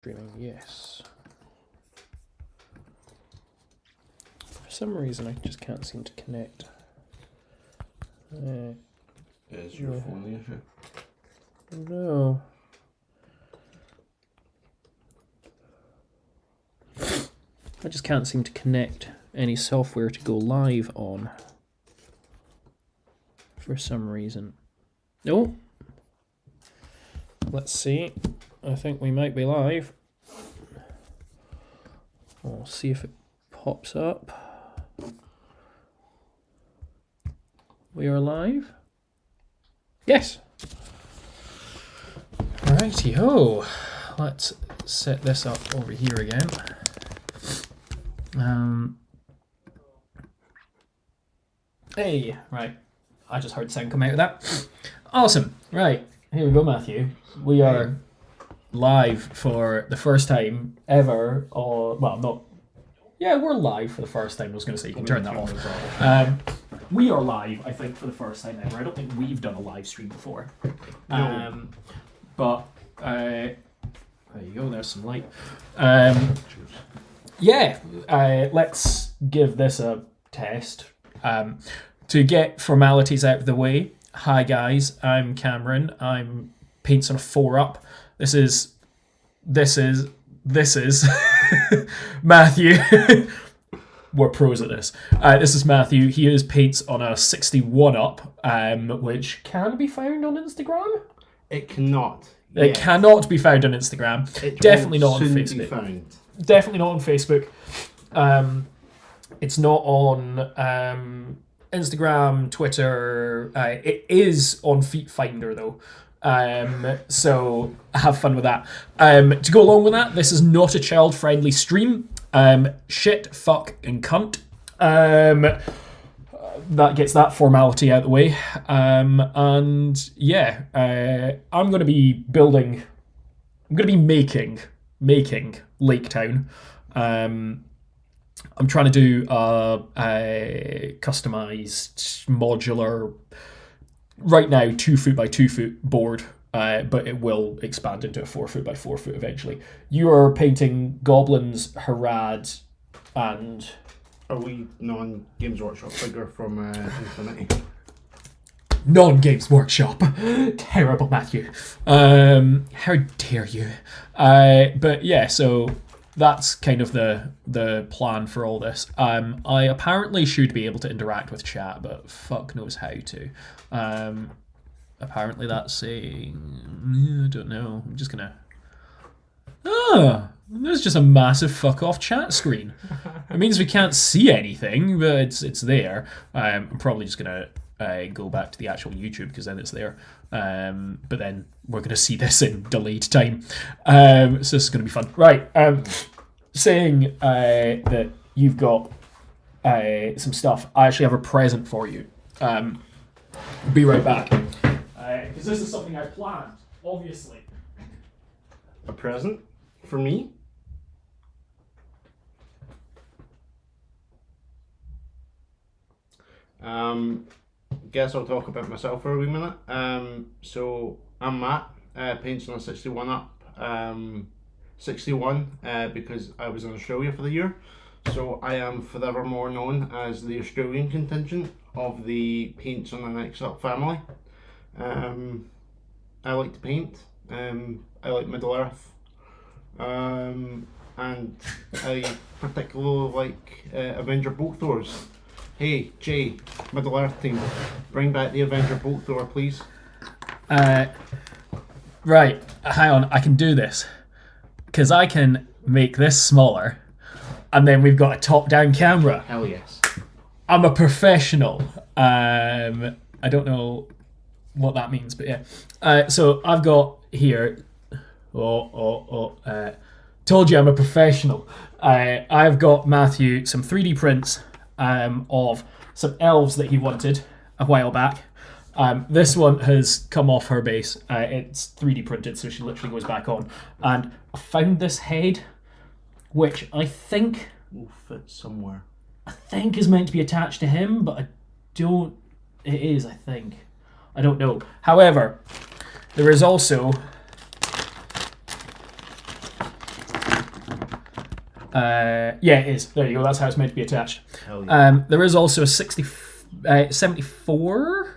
Streaming, yes. For some reason, I just can't seem to connect. Is your phone the issue? No. I just can't seem to connect any software to go live on. For some reason. No. Let's see. I think we might be live. We'll see if it pops up. We are live. Yes. Righty-ho. Let's set this up over here again. Hey, right. I just heard sound come out of that. Awesome. Right. Here we go, Matthew. We are live for the first time ever, or well, not. Yeah, we're live for the first time. I was going to say you can turn that off. We are live, I think, for the first time ever. I don't think we've done a live stream before. No. But there you go. There's some light. Let's give this a test. To get formalities out of the way. Hi guys, I'm Cameron. I'm PaintsOnAXUp. This is Matthew. We're pros at this. This is Matthew. He is PaintsOnA61up, which can be found on Instagram. It cannot. It cannot be found on Instagram. Definitely not on Facebook. Definitely not on Facebook. It's not on Instagram, Twitter. It is on Feet Finder though. So have fun with that. To go along with that, this is not a child-friendly stream. Shit, fuck, and cunt. That gets that formality out of the way. And yeah, I'm going to be building. I'm going to be making Lake Town. I'm trying to do a customized modular, right now 2 foot by 2 foot board, but it will expand into a 4 foot by 4 foot eventually. You are painting goblins, Harad, and Are we non-Games Workshop figure from Infinity? non-Games Workshop. Terrible, Matthew. How dare you? But yeah, so that's kind of the plan for all this. I apparently should be able to interact with chat, but fuck knows how to. Apparently that's saying, I don't know. I'm just gonna. There's just a massive fuck off chat screen. It means we can't see anything, but it's there. I'm probably just gonna go back to the actual YouTube because then it's there. But then we're gonna see this in delayed time. So this is gonna be fun. Right. Saying that you've got some stuff. I actually have a present for you. Be right back. Because this is something I planned, obviously. A present for me? Guess I'll talk about myself for a wee minute. So I'm Matt, PaintsOnA61up, 61 because I was in Australia for the year. So I am forevermore known as the Australian contingent of the PaintsOnAXUp family. I like to paint. I like Middle Earth. And I particularly like Avenger bolt throwers. Hey, Jay, Middle Earth team, bring back the Avenger bolt thrower, please. Right, hang on, I can do this. Because I can make this smaller, and then we've got a top-down camera. Hell yes. I'm a professional. I don't know what that means, but yeah. So I've got here. Told you I'm a professional. I've got Matthew some 3D prints of some elves that he wanted a while back. This one has come off her base. It's 3D printed, so she literally goes back on. And I found this head, which I think Will fit somewhere. is meant to be attached to him, but I don't. It is, I think. I don't know. However, there is also Yeah, it is. There you go. That's how it's meant to be attached. Hell yeah. There is also a 74,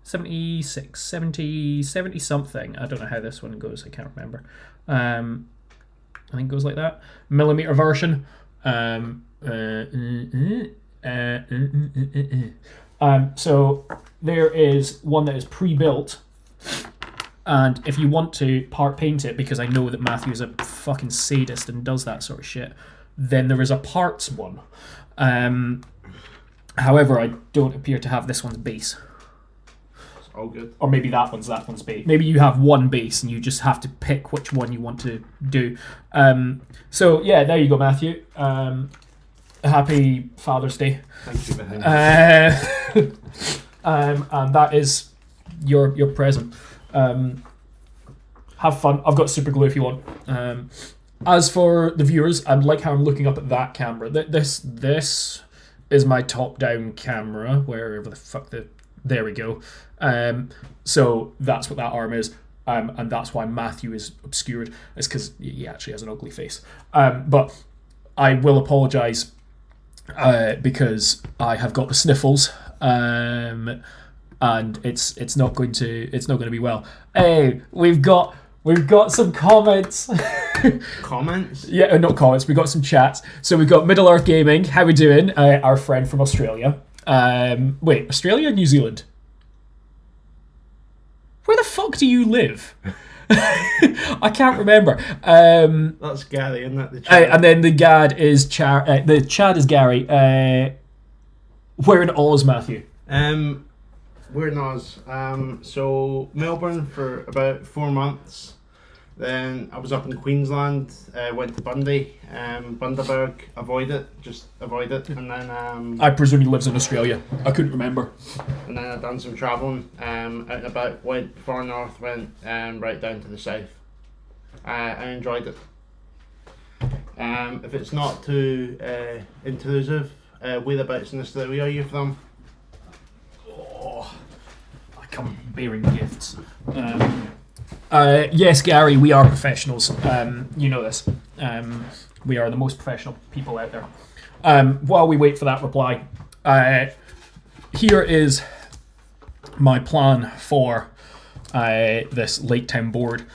76, 70, 70 something. I don't know how this one goes. I can't remember. I think it goes like that. Millimeter version. So there is one that is pre-built, and if you want to part paint it, because I know that Matthew is a fucking sadist and does that sort of shit, then there is a parts one. However, I don't appear to have this one's base. It's all good. Or maybe that one's base. Maybe you have one base and you just have to pick which one you want to do. So yeah, there you go, Matthew. Happy Father's Day. Thank you, man. And that is your present. Have fun. I've got super glue if you want. As for the viewers, I like how I'm looking up at that camera. This is my top-down camera, wherever the fuck there we go. So that's what that arm is. And that's why Matthew is obscured. It's because he actually has an ugly face. But I will apologise because I have got the sniffles. And it's not going to be well. Hey, we've got some comments. Comments? Yeah, not comments. We got some chats. So we've got Middle Earth Gaming. How we doing? Our friend from Australia. Wait, Australia, New Zealand? Where the fuck do you live? I can't remember. That's Gary, isn't it? The Chad. And then the Chad is Gary. Where in Oz, Matthew? We're in Oz. So Melbourne for about 4 months. Then I was up in Queensland. Went to Bundy, Bundaberg. Avoid it. And then I presume he lives in Australia. I couldn't remember. and then I done some travelling. Out and about. Went far north. Went right down to the south. I enjoyed it. If it's not too intrusive, whereabouts in Australia are you from? Oh, I come bearing gifts. Yes, Gary, we are professionals. You know this. We are the most professional people out there. While we wait for that reply, here is my plan for this Lake Town board.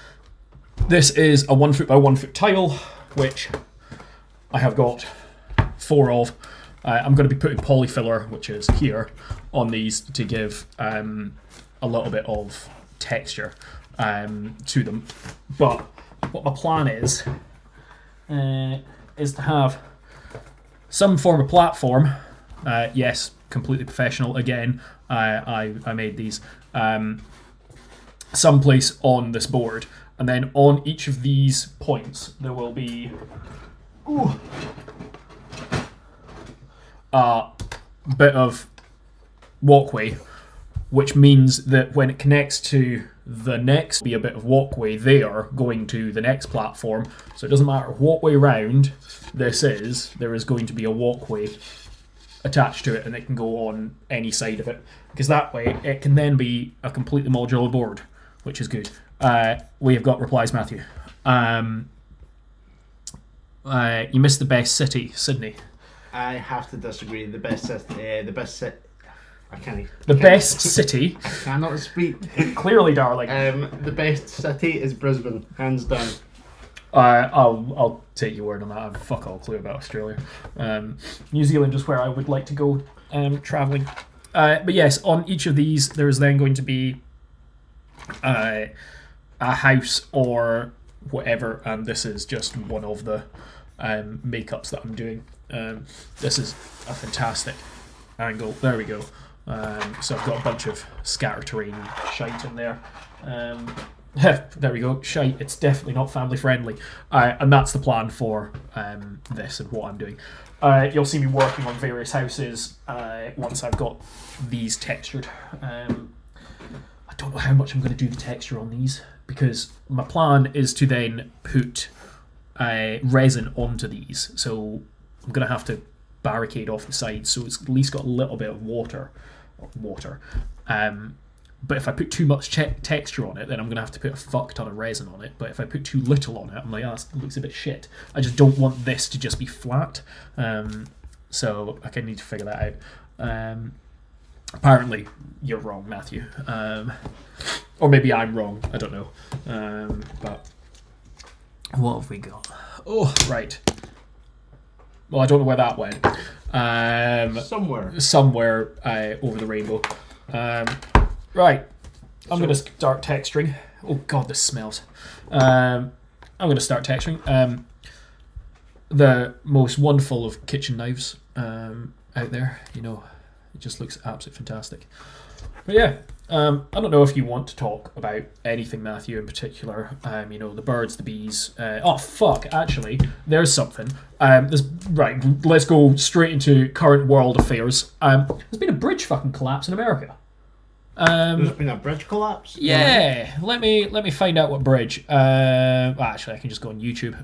This is a 1 foot by 1 foot tile, which I have got 4 of. I'm going to be putting polyfiller, which is here, on these to give a little bit of texture to them. But what my plan is to have some form of platform. Yes, completely professional again. I made these someplace on this board, and then on each of these points there will be a bit of walkway, which means that when it connects to the next, be a bit of walkway there going to the next platform. So it doesn't matter what way round this is, there is going to be a walkway attached to it, and it can go on any side of it, because that way it can then be a completely modular board, which is good. We have got replies, Matthew. You missed the best city, Sydney. I have to disagree. The best city. Best city. I cannot speak. Clearly, darling. The best city is Brisbane, hands down. I'll take your word on that. I have fuck all clue about Australia. New Zealand is where I would like to go travelling. But yes, on each of these, there is then going to be a house or whatever, and this is just one of the makeups that I'm doing. This is a fantastic angle. There we go. So I've got a bunch of scatter terrain shite in there. There we go, shite. It's definitely not family friendly. And that's the plan for this and what I'm doing. You'll see me working on various houses once I've got these textured. I don't know how much I'm going to do the texture on these, because my plan is to then put resin onto these. So I'm going to have to barricade off the sides so it's at least got a little bit of water. But if I put too much texture on it, then I'm going to have to put a fuck ton of resin on it. But if I put too little on it, I'm like, oh, it looks a bit shit. I just don't want this to just be flat. So I kind of need to figure that out. Apparently, you're wrong, Matthew. Or maybe I'm wrong. I don't know. But what have we got? Oh, right. Well, I don't know where that went. Somewhere over the rainbow. Right. I'm going to start texturing. Oh, God, this smells. I'm going to start texturing. The most wonderful of kitchen knives out there. You know, it just looks absolutely fantastic. But yeah, I don't know if you want to talk about anything, Matthew, in particular. You know, the birds, the bees. Oh, fuck, actually, there's something. Right, let's go straight into current world affairs. There's been a bridge fucking collapse in America. There's been a bridge collapse? Yeah, let me find out what bridge. Well, actually, I can just go on YouTube.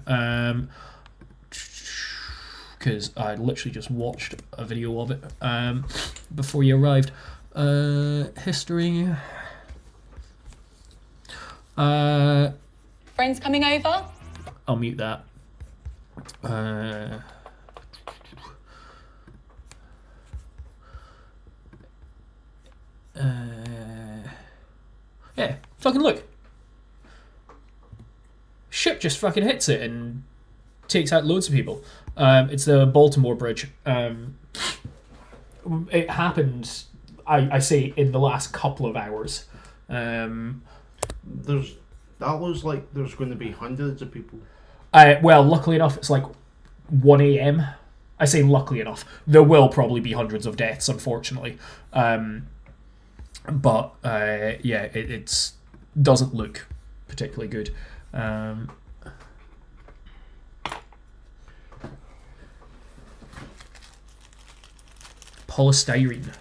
Because I literally just watched a video of it before you arrived. History. Friends coming over? I'll mute that. Yeah, fucking look. Ship just fucking hits it and takes out loads of people. It's the Baltimore Bridge. It happened, I say, in the last couple of hours. That looks like there's going to be hundreds of people. Well, luckily enough, it's like 1 a.m. I say luckily enough. There will probably be hundreds of deaths, unfortunately. But yeah, it doesn't look particularly good. Polystyrene.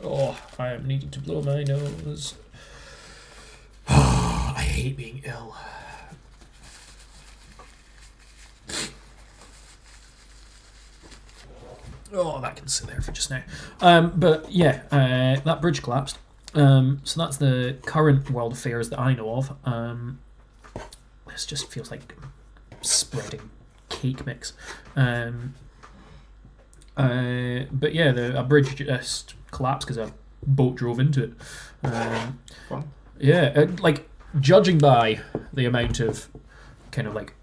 Oh, I am needing to blow my nose. I hate being ill. Oh, that can sit there for just now. But yeah, that bridge collapsed. So that's the current world affairs that I know of. This just feels like spreading cake mix. But yeah, a bridge just collapsed because a boat drove into it. Fun. Yeah, like judging by the amount of kind of like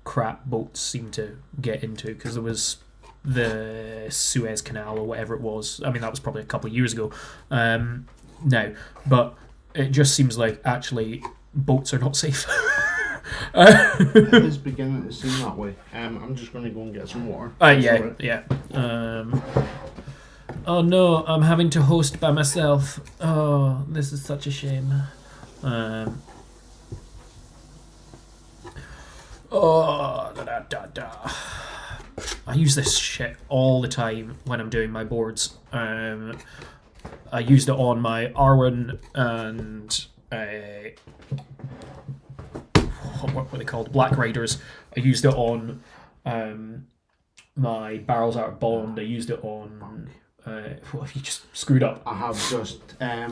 crap boats seem to get into, because there was the Suez Canal or whatever it was. I mean, that was probably a couple of years ago now, but it just seems like actually boats are not safe. It is beginning to seem that way. I'm just going to go and get some water. Yeah. Oh no, I'm having to host by myself. Oh, this is such a shame. I use this shit all the time when I'm doing my boards. I used it on my Arwen and what were they called? Black Riders. I used it on my Barrels Out of Bond. I used it on. What have you just screwed up? I have just I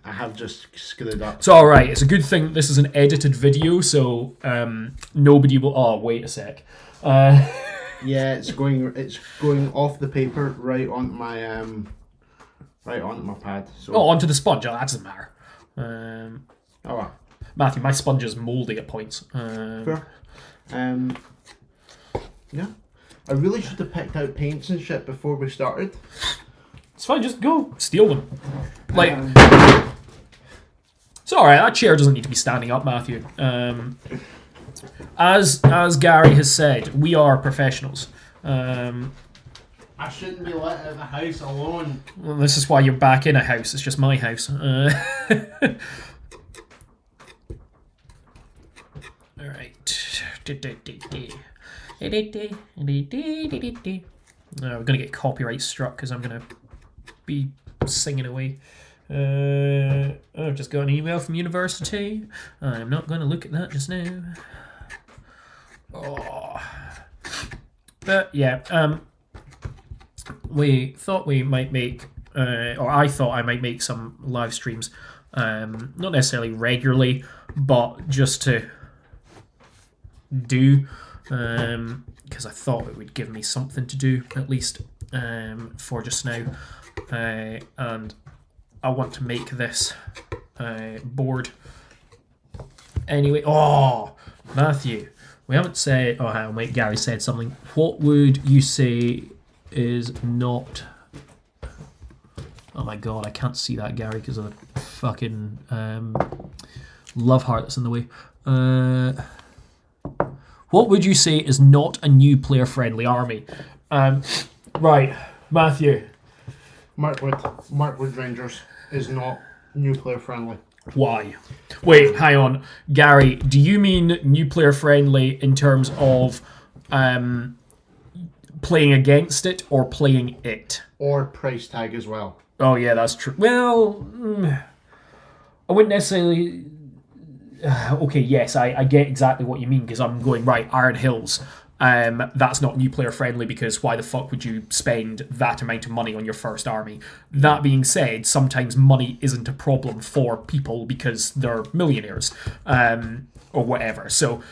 have just screwed up. It's all right. It's a good thing this is an edited video, so nobody will. Oh, wait a sec. Yeah, it's going off the paper right onto my pad. So. Oh, onto the sponge. Oh, that doesn't matter. Matthew, my sponge is mouldy at points. Fair. Yeah. I really should have picked out paints and shit before we started. It's fine, just go steal them. Like, it's all right. That chair doesn't need to be standing up, Matthew. As Gary has said, we are professionals. I shouldn't be let out of the house alone. Well, this is why you're back in a house. It's just my house. All right. We're gonna get copyright struck because I'm gonna be singing away. I've just got an email from university. I'm not gonna look at that just now. Oh. But yeah, we thought we might make, or I thought I might make some live streams, not necessarily regularly, but just to do, because I thought it would give me something to do at least for just now, and I want to make this board anyway. Oh, Matthew, we haven't said. Oh, hang on, wait. Gary said something. What would you say is not? Oh my god, I can't see that, Gary, because of the fucking love heart that's in the way. What would you say is not a new player-friendly army? Right, Matthew. Markwood Rangers is not new player-friendly. Why? Wait, hang on. Gary, do you mean new player-friendly in terms of playing against it or playing it? Or price tag as well. Oh, yeah, that's true. Well, I wouldn't necessarily... okay, yes, I get exactly what you mean, because I'm going, right, Iron Hills. That's not new player friendly, because why the fuck would you spend that amount of money on your first army? That being said, sometimes money isn't a problem for people because they're millionaires, or whatever. So,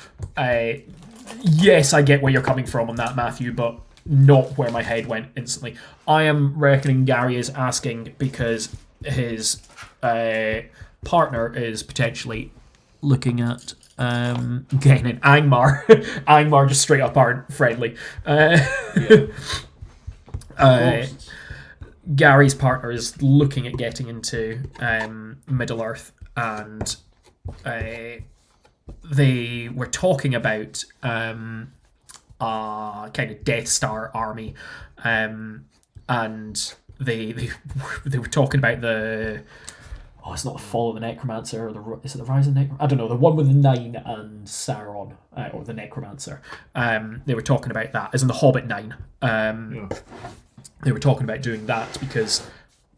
yes, I get where you're coming from on that, Matthew, but not where my head went instantly. I am reckoning Gary is asking because his partner is potentially looking at getting an Angmar. Angmar just straight up aren't friendly. Gary's partner is looking at getting into Middle Earth, and they were talking about a kind of Death Star army, and they were talking about the... Oh, it's not the Fall of the Necromancer, or is it the Rise of the Necromancer? I don't know, the one with the 9 and Sauron, or the Necromancer. They were talking about that, as in the Hobbit 9. They were talking about doing that because,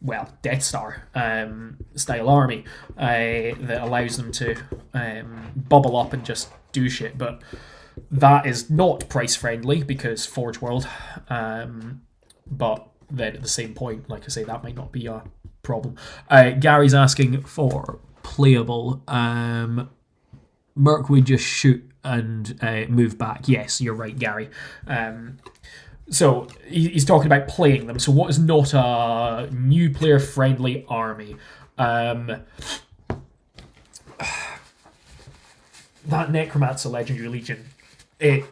well, Death Star style army that allows them to bubble up and just do shit, but that is not price friendly because Forge World. But then at the same point, like I say, that might not be a problem. Gary's asking for playable. Merc would just shoot and move back. Yes, you're right, Gary. So he's talking about playing them. So what is not a new player friendly army? That Necromancer Legendary Legion, it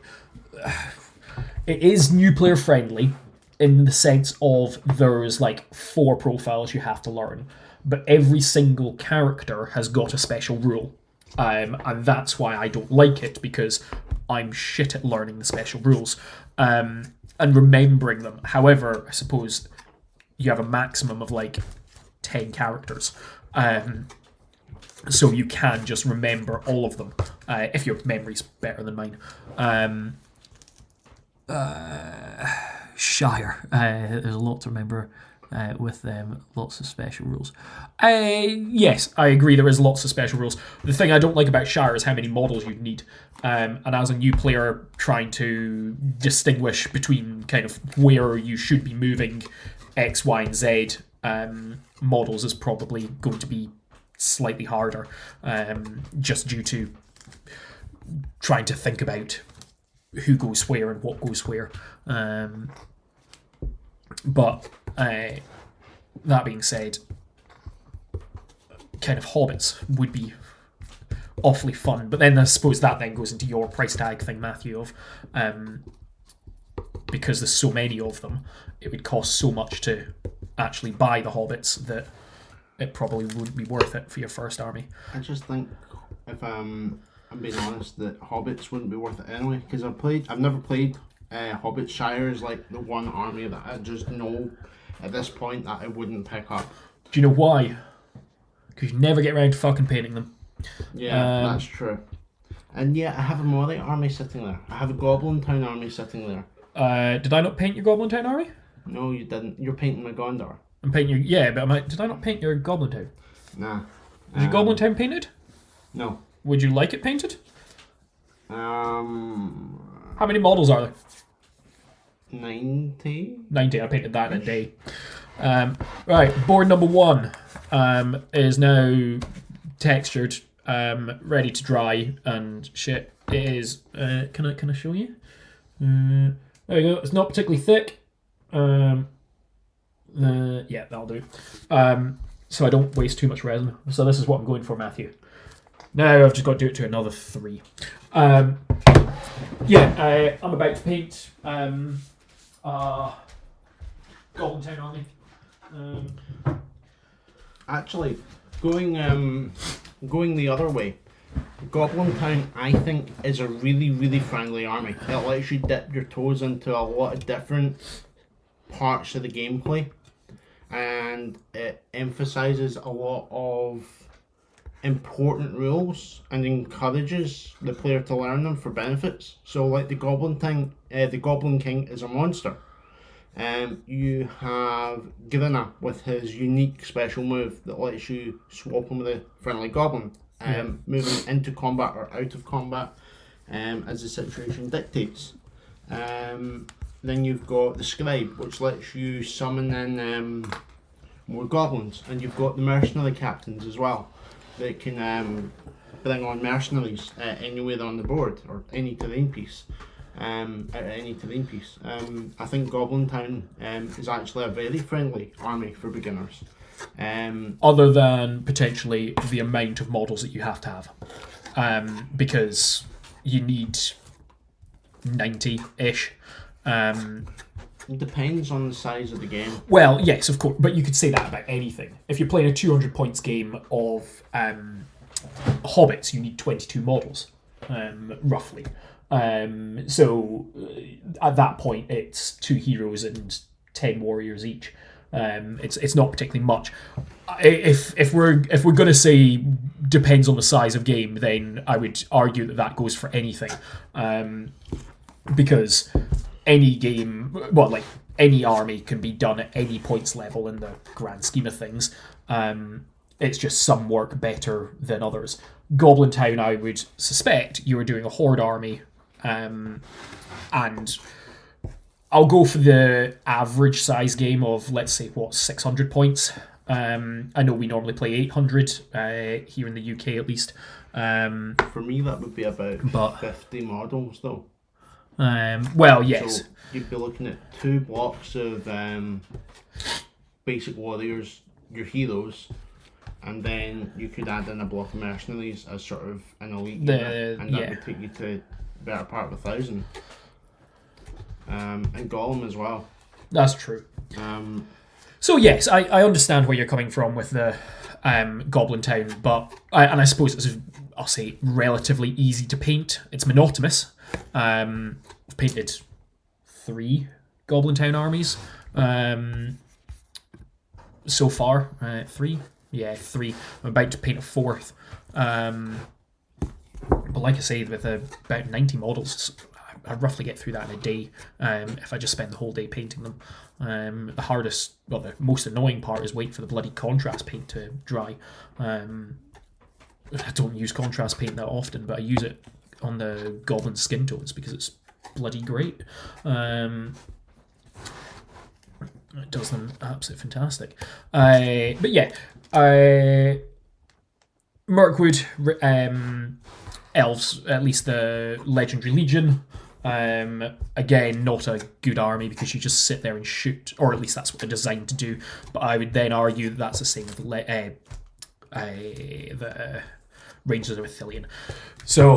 is new player friendly in the sense of there's like 4 profiles you have to learn, but every single character has got a special rule, and that's why I don't like it, because I'm shit at learning the special rules and remembering them. However, I suppose you have a maximum of like 10 characters, so you can just remember all of them if your memory's better than mine. Shire. There's a lot to remember with them. Lots of special rules. Yes, I agree there is lots of special rules. The thing I don't like about Shire is how many models you'd need. And as a new player trying to distinguish between kind of where you should be moving X, Y, and Z models is probably going to be slightly harder, just due to trying to think about who goes where and what goes where. But that being said, kind of hobbits would be awfully fun. But then I suppose that then goes into your price tag thing, Matthew, of because there's so many of them, it would cost so much to actually buy the hobbits that it probably wouldn't be worth it for your first army. I just think, if I'm being honest, that hobbits wouldn't be worth it anyway, because I've never played Hobbit. Shire is like the one army that I just know at this point that I wouldn't pick up. Do you know why? Because you never get around to fucking painting them. Yeah, that's true. And yeah, I have a Moray army sitting there. I have a Goblin Town army sitting there. Did I not paint your Goblin Town army? No, you didn't. You're painting my Gondor. I'm painting your... Yeah, but did I not paint your Goblin Town? Nah. Is your Goblin Town painted? No. Would you like it painted? How many models are there? 90. 90. I painted that in a day. Right, board number 1 is now textured, ready to dry and shit. It is. Can I show you? There we go. It's not particularly thick. Yeah, that'll do. So I don't waste too much resin. So this is what I'm going for, Matthew. Now I've just got to do it to another 3. I'm about to paint Goblin Town Army. Actually, going the other way, Goblin Town, I think, is a really, really friendly army. It lets you dip your toes into a lot of different parts of the gameplay, and it emphasises a lot of important rules and encourages the player to learn them for benefits. So, like the Goblin King is a monster. You have Grina with his unique special move that lets you swap him with a friendly goblin, moving into combat or out of combat as the situation dictates. Then you've got the Scribe, which lets you summon in more goblins, and you've got the mercenary captains as well that can bring on mercenaries anywhere on the board or any terrain piece. At any terrain piece. I think Goblin Town is actually a very friendly army for beginners. Other than potentially the amount of models that you have to have. Because you need 90-ish. It depends on the size of the game. Well, yes, of course, but you could say that about anything. If you're playing a 200 points game of Hobbits, you need 22 models, roughly. So at that point, it's 2 heroes and 10 warriors each. It's not particularly much. If we're gonna say depends on the size of game, then I would argue that goes for anything, because any game, like any army, can be done at any points level in the grand scheme of things. It's just some work better than others. Goblin Town, I would suspect you were doing a horde army. And I'll go for the average size game of, let's say, 600 points. I know we normally play 800 here in the UK at least. For me, that would be about 50 models, though. Well, yes. So you'd be looking at 2 blocks of basic warriors, your heroes, and then you could add in a block of mercenaries as sort of an elite unit, and that would take you to better part of 1,000. And Golem as well. That's true. So yes, I understand where you're coming from with the Goblin Town, but I suppose it's, I'll say, relatively easy to paint. It's monotonous. I've painted 3 Goblin Town armies so far. 3? Yeah, 3. I'm about to paint a 4th. But like I say, with about 90 models, I roughly get through that in a day if I just spend the whole day painting them. The most annoying part is waiting for the bloody contrast paint to dry. I don't use contrast paint that often, but I use it on the goblin skin tones because it's bloody great. It does them absolutely fantastic. But yeah, Mirkwood, elves, at least the Legendary Legion. Again, not a good army because you just sit there and shoot, or at least that's what they're designed to do. But I would then argue that that's the same with the Rangers of Ithilien. So,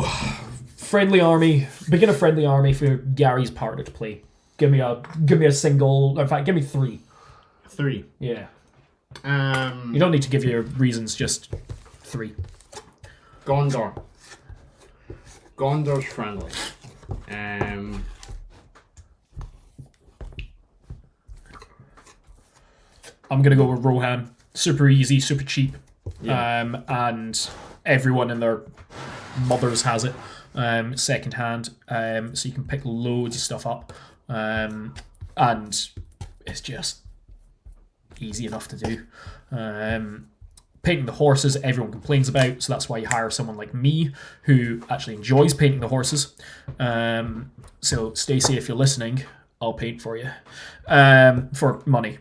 friendly army, beginner friendly army for Gary's partner to play. Give me a single. In fact, give me 3. 3. Yeah. You don't need to give your reasons. Just 3. Gondor. Gondor's friendly. I'm gonna go with Rohan. Super easy, super cheap. Yeah. And everyone and their mothers has it. Second hand. So you can pick loads of stuff up. And it's just easy enough to do. Painting the horses, everyone complains about, so that's why you hire someone like me who actually enjoys painting the horses. So Stacey, if you're listening, I'll paint for you for money.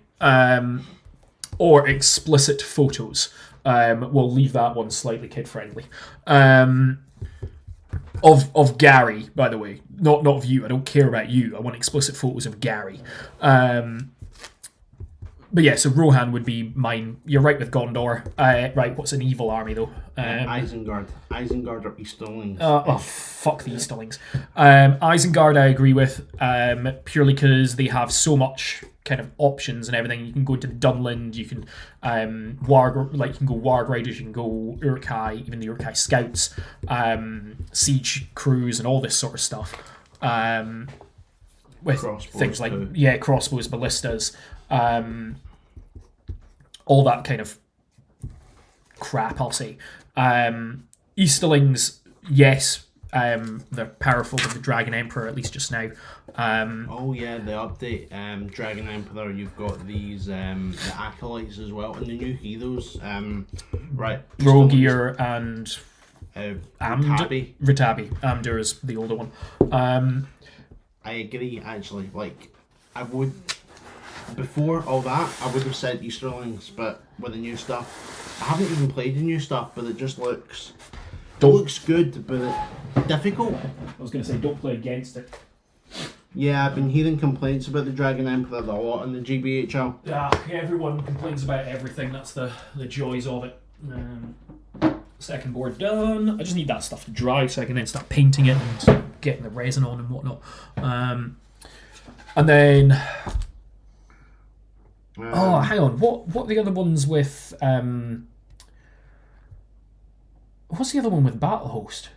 Or explicit photos. We'll leave that one slightly kid friendly. Of Gary, by the way, not of you. I don't care about you. I want explicit photos of Gary. But yeah, so Rohan would be mine. You're right with Gondor. Right, what's an evil army though? Isengard. Isengard or Easterlings. Fuck the Easterlings. Isengard I agree with, purely because they have so much kind of options and everything. You can go to Dunland, you can you can go Warg Riders, you can go Uruk-hai, even the Uruk-hai Scouts, siege crews and all this sort of stuff. With crossbows things like too. Crossbows, ballistas, all that kind of crap, I'll say. Easterlings, yes, they're powerful with the Dragon Emperor, at least just now. The update, Dragon Emperor, you've got these the Acolytes as well, and the new heroes, right. Rogier and Ritabi. Amdur is the older one. I agree, actually. Like, I would... Before all that, I would have said Easterlings, but with the new stuff... I haven't even played the new stuff, but it just looks... It looks good, but it's difficult. I was going to say, don't play against it. Yeah, I've been hearing complaints about the Dragon Emperor a lot on the GBHL. Yeah, everyone complains about everything. That's the joys of it. Second board done. I just need that stuff to dry so I can then start painting it and getting the resin on and whatnot. And then... hang on. What are the other ones with... what's the other one with Battle Host?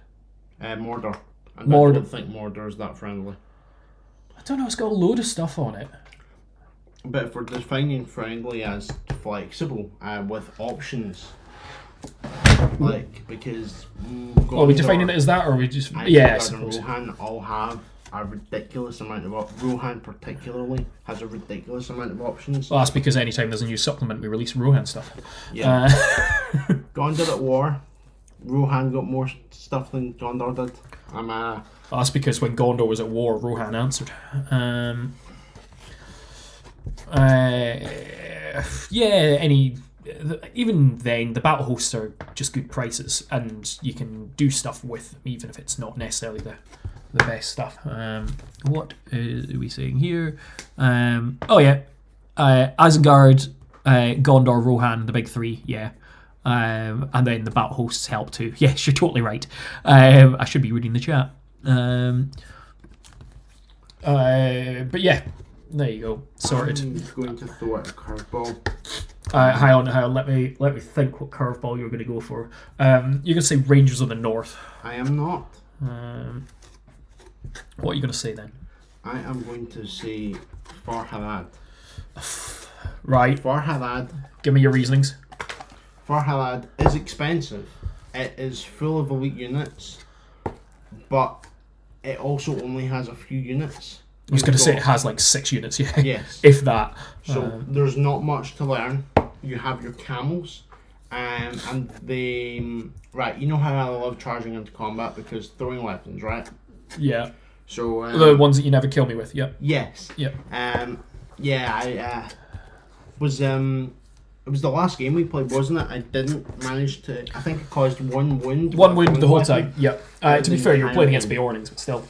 Mordor. I don't think Mordor is that friendly. I don't know, it's got a load of stuff on it. But if we're defining friendly as flexible, with options... Like, because... Are we defining it as that, or are we just... Yes. Rohan all have a ridiculous amount of... Rohan particularly has a ridiculous amount of options. Well, that's because anytime there's a new supplement, we release Rohan stuff. Yeah. Gondor at war. Rohan got more stuff than Gondor did. That's because when Gondor was at war, Rohan answered. Even then, the battle hosts are just good prices, and you can do stuff with them, even if it's not necessarily the best stuff. What are we saying here? Isengard, Gondor, Rohan, the big three, yeah. And then the battle hosts help too. Yes, you're totally right. I should be reading the chat. But yeah, there you go. Sorted. I'm going to throw out a curveball. Hang on. Let me think what curveball you're going to go for. You're going to say Rangers of the North. I am not. What are you going to say then? I am going to say Harad. Right. Harad. Give me your reasonings. Harad is expensive. It is full of elite units, but it also only has a few units. I was going to say it has like 6 units, yeah. Yes. If that. So there's not much to learn. You have your camels, and they... Right, you know how I love charging into combat because throwing weapons, right? Yeah. So... the ones that you never kill me with, yeah. Yes. Yeah. I was... It was the last game we played, wasn't it? I didn't manage to... I think it caused one wound. One wound the whole time, yeah. To be fair, you were playing against Beornings, but still.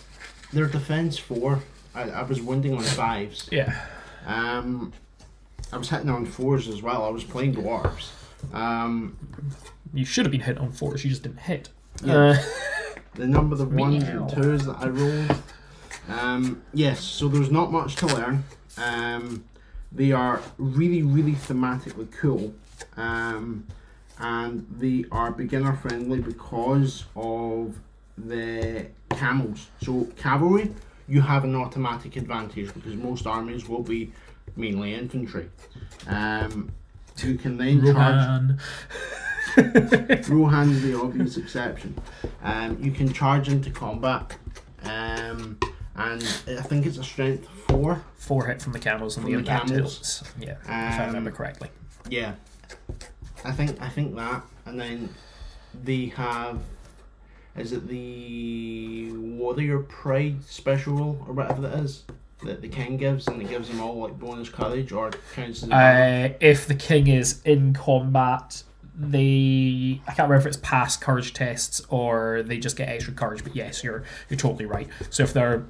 Their defense 4. I was wounding on 5s. Yeah. I was hitting on 4s as well. I was playing dwarves. You should have been hit on 4s, you just didn't hit. Yeah. The number of 1s and 2s that I rolled. Yes, so there's not much to learn. They are really, really thematically cool. And they are beginner friendly because of the camels. So cavalry, you have an automatic advantage because most armies will be mainly infantry. You can then Rohan. charge. Rohan's the obvious exception. You can charge into combat, and I think it's a strength 4. 4 hit from the camels and the untapped hills. Yeah, if I remember correctly. Yeah, I think that, and then they have. Is it the Warrior Pride special rule or whatever that is? that the king gives, and it gives them all like bonus courage, or counts as a If the king is in combat, I can't remember if it's past courage tests or they just get extra courage. But yes, you're totally right. So if they're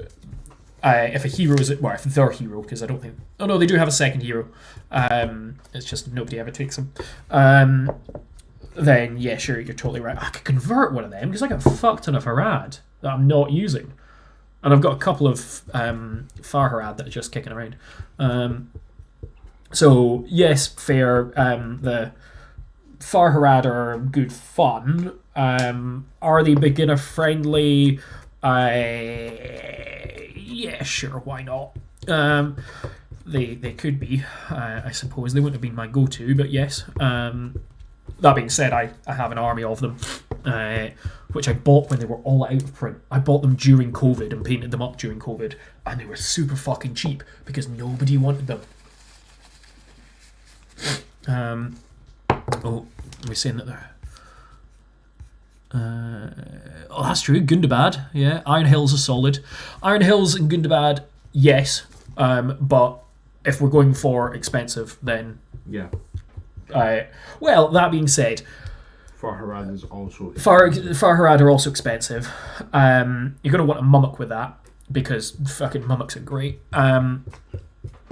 if a hero is if their hero, because I don't think they do have a second hero. It's just nobody ever takes them. Then yeah, sure, you're totally right. I could convert one of them because I got a fuck ton of Harad that I'm not using. And I've got a couple of Far Harad that are just kicking around. So, yes, fair. The Far Harad are good fun. Are they beginner friendly? Yeah, sure, why not? They could be. I suppose they wouldn't have been my go-to, but yes. That being said, I have an army of them, which I bought when they were all out of print. I bought them during COVID and painted them up during COVID, and they were super fucking cheap because nobody wanted them. We're saying that they're... that's true, Gundabad, yeah. Iron Hills are solid. Iron Hills and Gundabad, yes, but if we're going for expensive, then... Yeah. Well, that being said, Far Harad is also Far Harad are also expensive. You're going to want a mummock with that because fucking mummocks are great.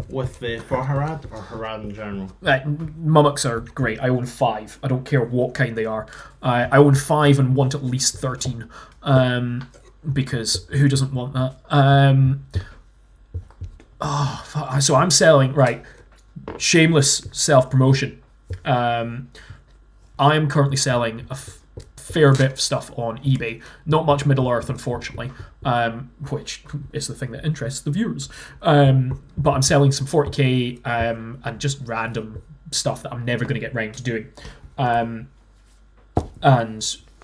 With the Far Harad or Harad in general? Mummocks are great. I own 5. I don't care what kind they are. I own 5 and want at least 13 because who doesn't want that? So I'm selling, right, shameless self-promotion. I am currently selling a fair bit of stuff on eBay. Not much Middle Earth, unfortunately, which is the thing that interests the viewers. But I'm selling some 40k and just random stuff that I'm never going to get round to doing. And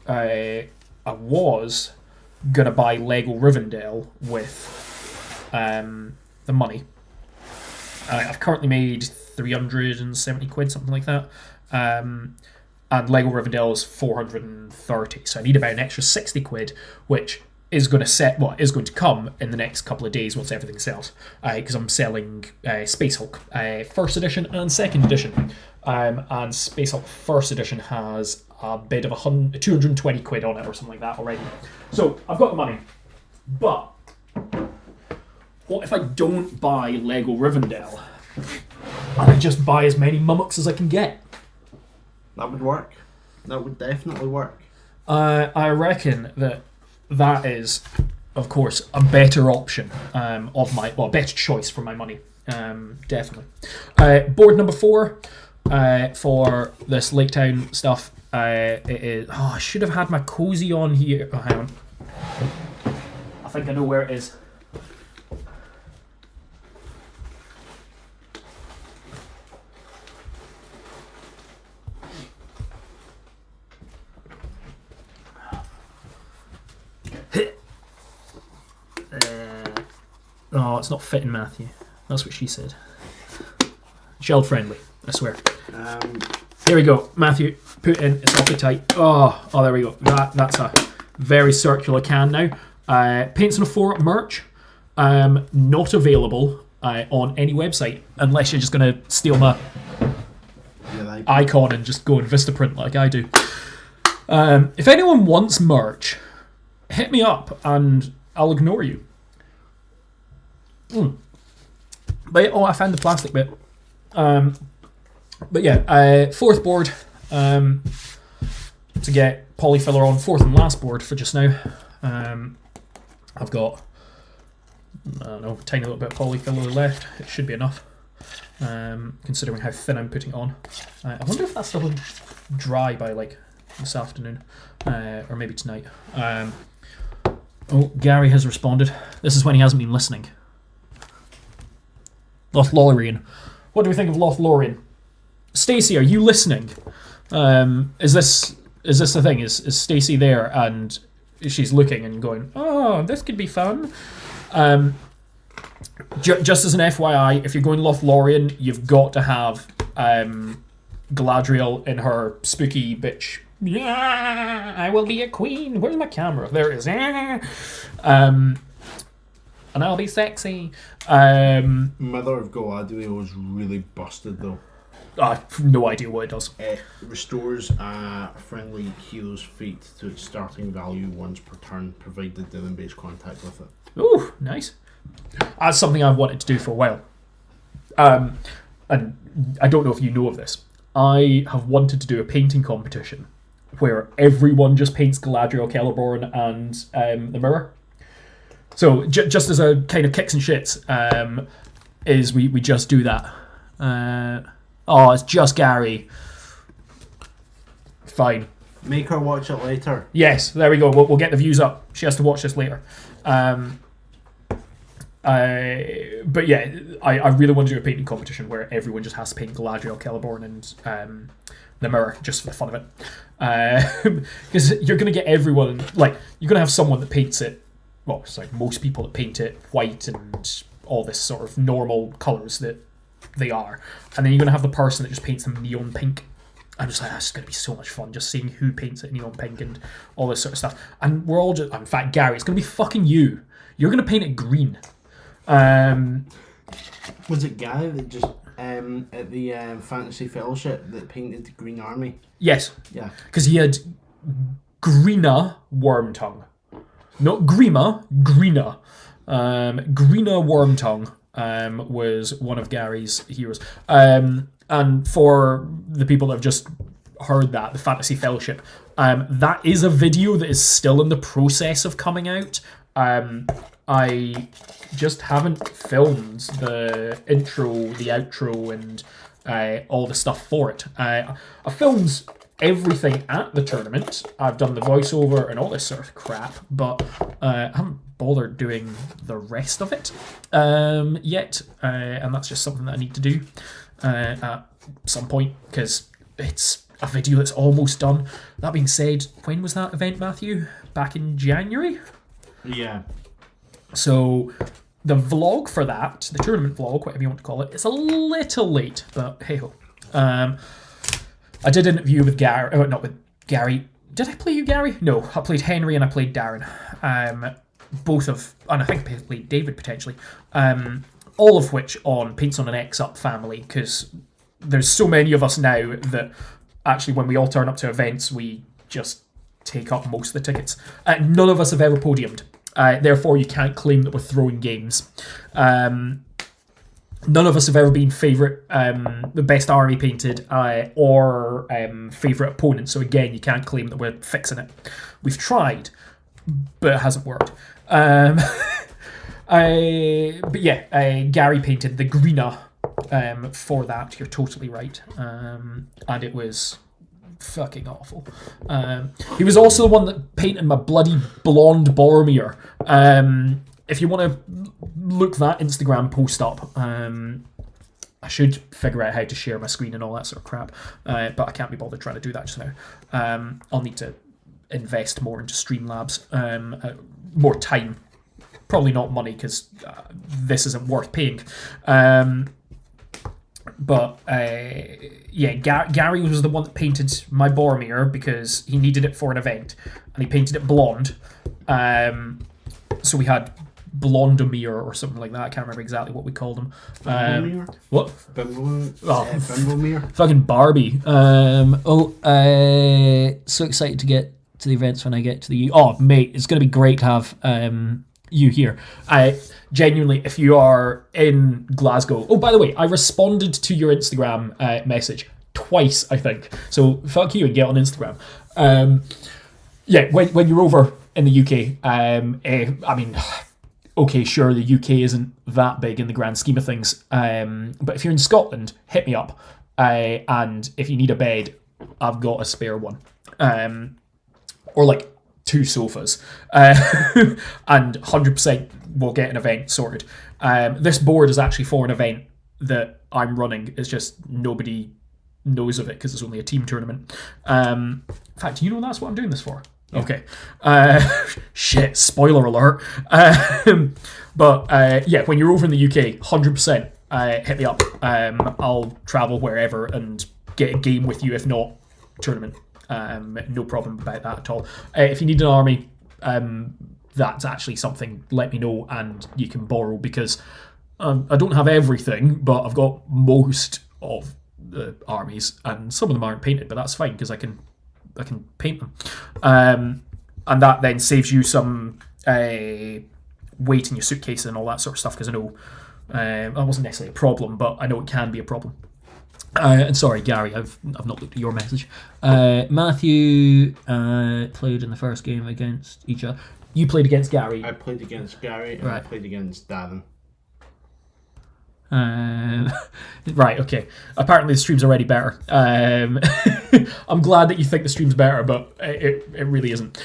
I was going to buy Lego Rivendell with the money. I've currently made 370 quid, something like that. And Lego Rivendell is 430, so I need about an extra 60 quid, which is going to come in the next couple of days once everything sells, because I'm selling Space Hulk first edition and second edition, and Space Hulk first edition has a bid of 220 quid on it or something like that already. So I've got the money, but what if I don't buy Lego Rivendell and I just buy as many mummocks as I can get? That would work. That would definitely work. I reckon that is, of course, a better option a better choice for my money. Definitely. Board number 4 for this Lake Town stuff. It is. I should have had my cozy on here. Oh, hang on. I think I know where it is. Oh, it's not fitting, Matthew. That's what she said. Child friendly, I swear. Here we go, Matthew. Put in. It's awfully tight. Oh, there we go. That's a very circular can now. PaintsOnAXUp merch. Not available on any website unless you're just going to steal my icon and just go and Vistaprint like I do. If anyone wants merch, hit me up and I'll ignore you. But I found the plastic bit. But yeah, fourth board to get polyfiller on. Fourth and last board for just now. I've got, I don't know, a tiny little bit of polyfiller left. It should be enough, considering how thin I'm putting it on. I wonder if that's still dry by like this afternoon, or maybe tonight. Gary has responded. This is when he hasn't been listening. Lothlorien. What do we think of Lothlorien? Stacey, are you listening? Is this the thing? Is Stacey there and she's looking and going, oh, this could be fun? Just as an FYI, if you're going Lothlorien, you've got to have Galadriel in her spooky bitch. Yeah, I will be a queen. Where's my camera? There it is. and I'll be sexy. Mother of Galadriel is really busted though. I have no idea what it does. It restores a friendly hero's feat to its starting value once per turn, provided they're in base contact with it. Ooh, nice. That's something I've wanted to do for a while. And I don't know if you know of this. I have wanted to do a painting competition where everyone just paints Galadriel, Celeborn, and the mirror. So just as a kind of kicks and shits, is we just do that. It's just Gary. Fine. Make her watch it later. Yes, there we go. We'll get the views up. She has to watch this later. But yeah, I really want to do a painting competition where everyone just has to paint Galadriel, Celeborn, and the mirror just for the fun of it. Because you're going to get everyone, like, you're going to have someone that paints it, well, it's like most people that paint it white and all this sort of normal colours that they are. And then you're going to have the person that just paints them neon pink. I'm just like, that's going to be so much fun, just seeing who paints it neon pink and all this sort of stuff. And we're all just, in fact, Gary, it's going to be fucking you. You're going to paint it green. Was it Gary that just at the Fantasy Fellowship that painted the Green Army? Yes. Yeah. Because he had Greener Wormtongue. Not Grima, Greener. Greener Wormtongue was one of Gary's heroes. And for the people that have just heard that, the Fantasy Fellowship, that is a video that is still in the process of coming out. I just haven't filmed the intro, the outro, and all the stuff for it. I filmed everything at the tournament. I've done the voiceover and all this sort of crap, but I haven't bothered doing the rest of it yet. And that's just something that I need to do at some point, because it's a video that's almost done. That being said, when was that event, Matthew? Back in January? Yeah. So the vlog for that, the tournament vlog, whatever you want to call it, it's a little late, but hey ho. I did an interview with Gary, not with Gary. Did I play you, Gary? No, I played Henry and I played Darren. Both of, and I think I played David potentially. All of which on PaintsOnAXUp family, because there's so many of us now that actually when we all turn up to events, we just take up most of the tickets. None of us have ever podiumed. Therefore, you can't claim that we're throwing games. None of us have ever been favourite, the best army painted, or favourite opponent. So again, you can't claim that we're fixing it. We've tried, but it hasn't worked. But yeah, Gary painted the Greener for that. You're totally right. And it was fucking awful. He was also the one that painted my bloody blonde Boromir. If you want to look that Instagram post up, I should figure out how to share my screen and all that sort of crap, but I can't be bothered trying to do that just now. I'll need to invest more into Streamlabs, more time. Probably not money, because this isn't worth paying. But yeah, Gary was the one that painted my Boromir because he needed it for an event, and he painted it blonde. So we had Blondomir or something like that. I can't remember exactly what we called him. What? Bimblemere? Fucking Barbie. So excited to get to the events when I get to the... Oh, mate, it's going to be great to have you here. Genuinely, if you are in Glasgow... Oh, by the way, I responded to your Instagram message twice, I think. So fuck you and get on Instagram. Yeah, when you're over in the UK, I mean... Okay, sure, the UK isn't that big in the grand scheme of things, but if you're in Scotland, hit me up, and if you need a bed, I've got a spare one, or like 2 sofas, and 100% we'll get an event sorted. This board is actually for an event that I'm running. It's just nobody knows of it because it's only a team tournament. In fact, do you know that's what I'm doing this for? Yeah. Okay. Shit, spoiler alert. But yeah, when you're over in the UK, 100% hit me up. I'll travel wherever and get a game with you, if not tournament. No problem about that at all. If you need an army, that's actually something, let me know and you can borrow, because I don't have everything, but I've got most of the armies, and some of them aren't painted, but that's fine because I can paint them, and that then saves you some weight in your suitcase and all that sort of stuff, because I know that wasn't necessarily a problem, but I know it can be a problem. And sorry, Gary, I've not looked at your message. Matthew played in the first game against each other. You played against Gary. I played against Gary, and I played against Darren. Right, okay. Apparently the stream's already better. I'm glad that you think the stream's better, but it really isn't.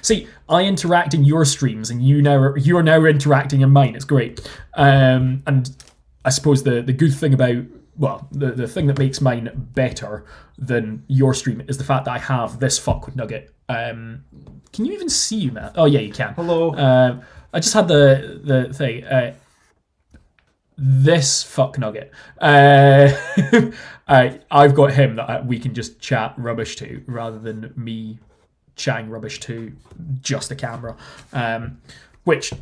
See, I interact in your streams, and you're now interacting in mine. It's great. And I suppose the good thing about, well, the thing that makes mine better than your stream is the fact that I have this fuck nugget. Can you even see that? Oh yeah, you can. Hello. I just had the thing. This fuck nugget. I've got him that we can just chat rubbish to, rather than me chatting rubbish to just the camera, which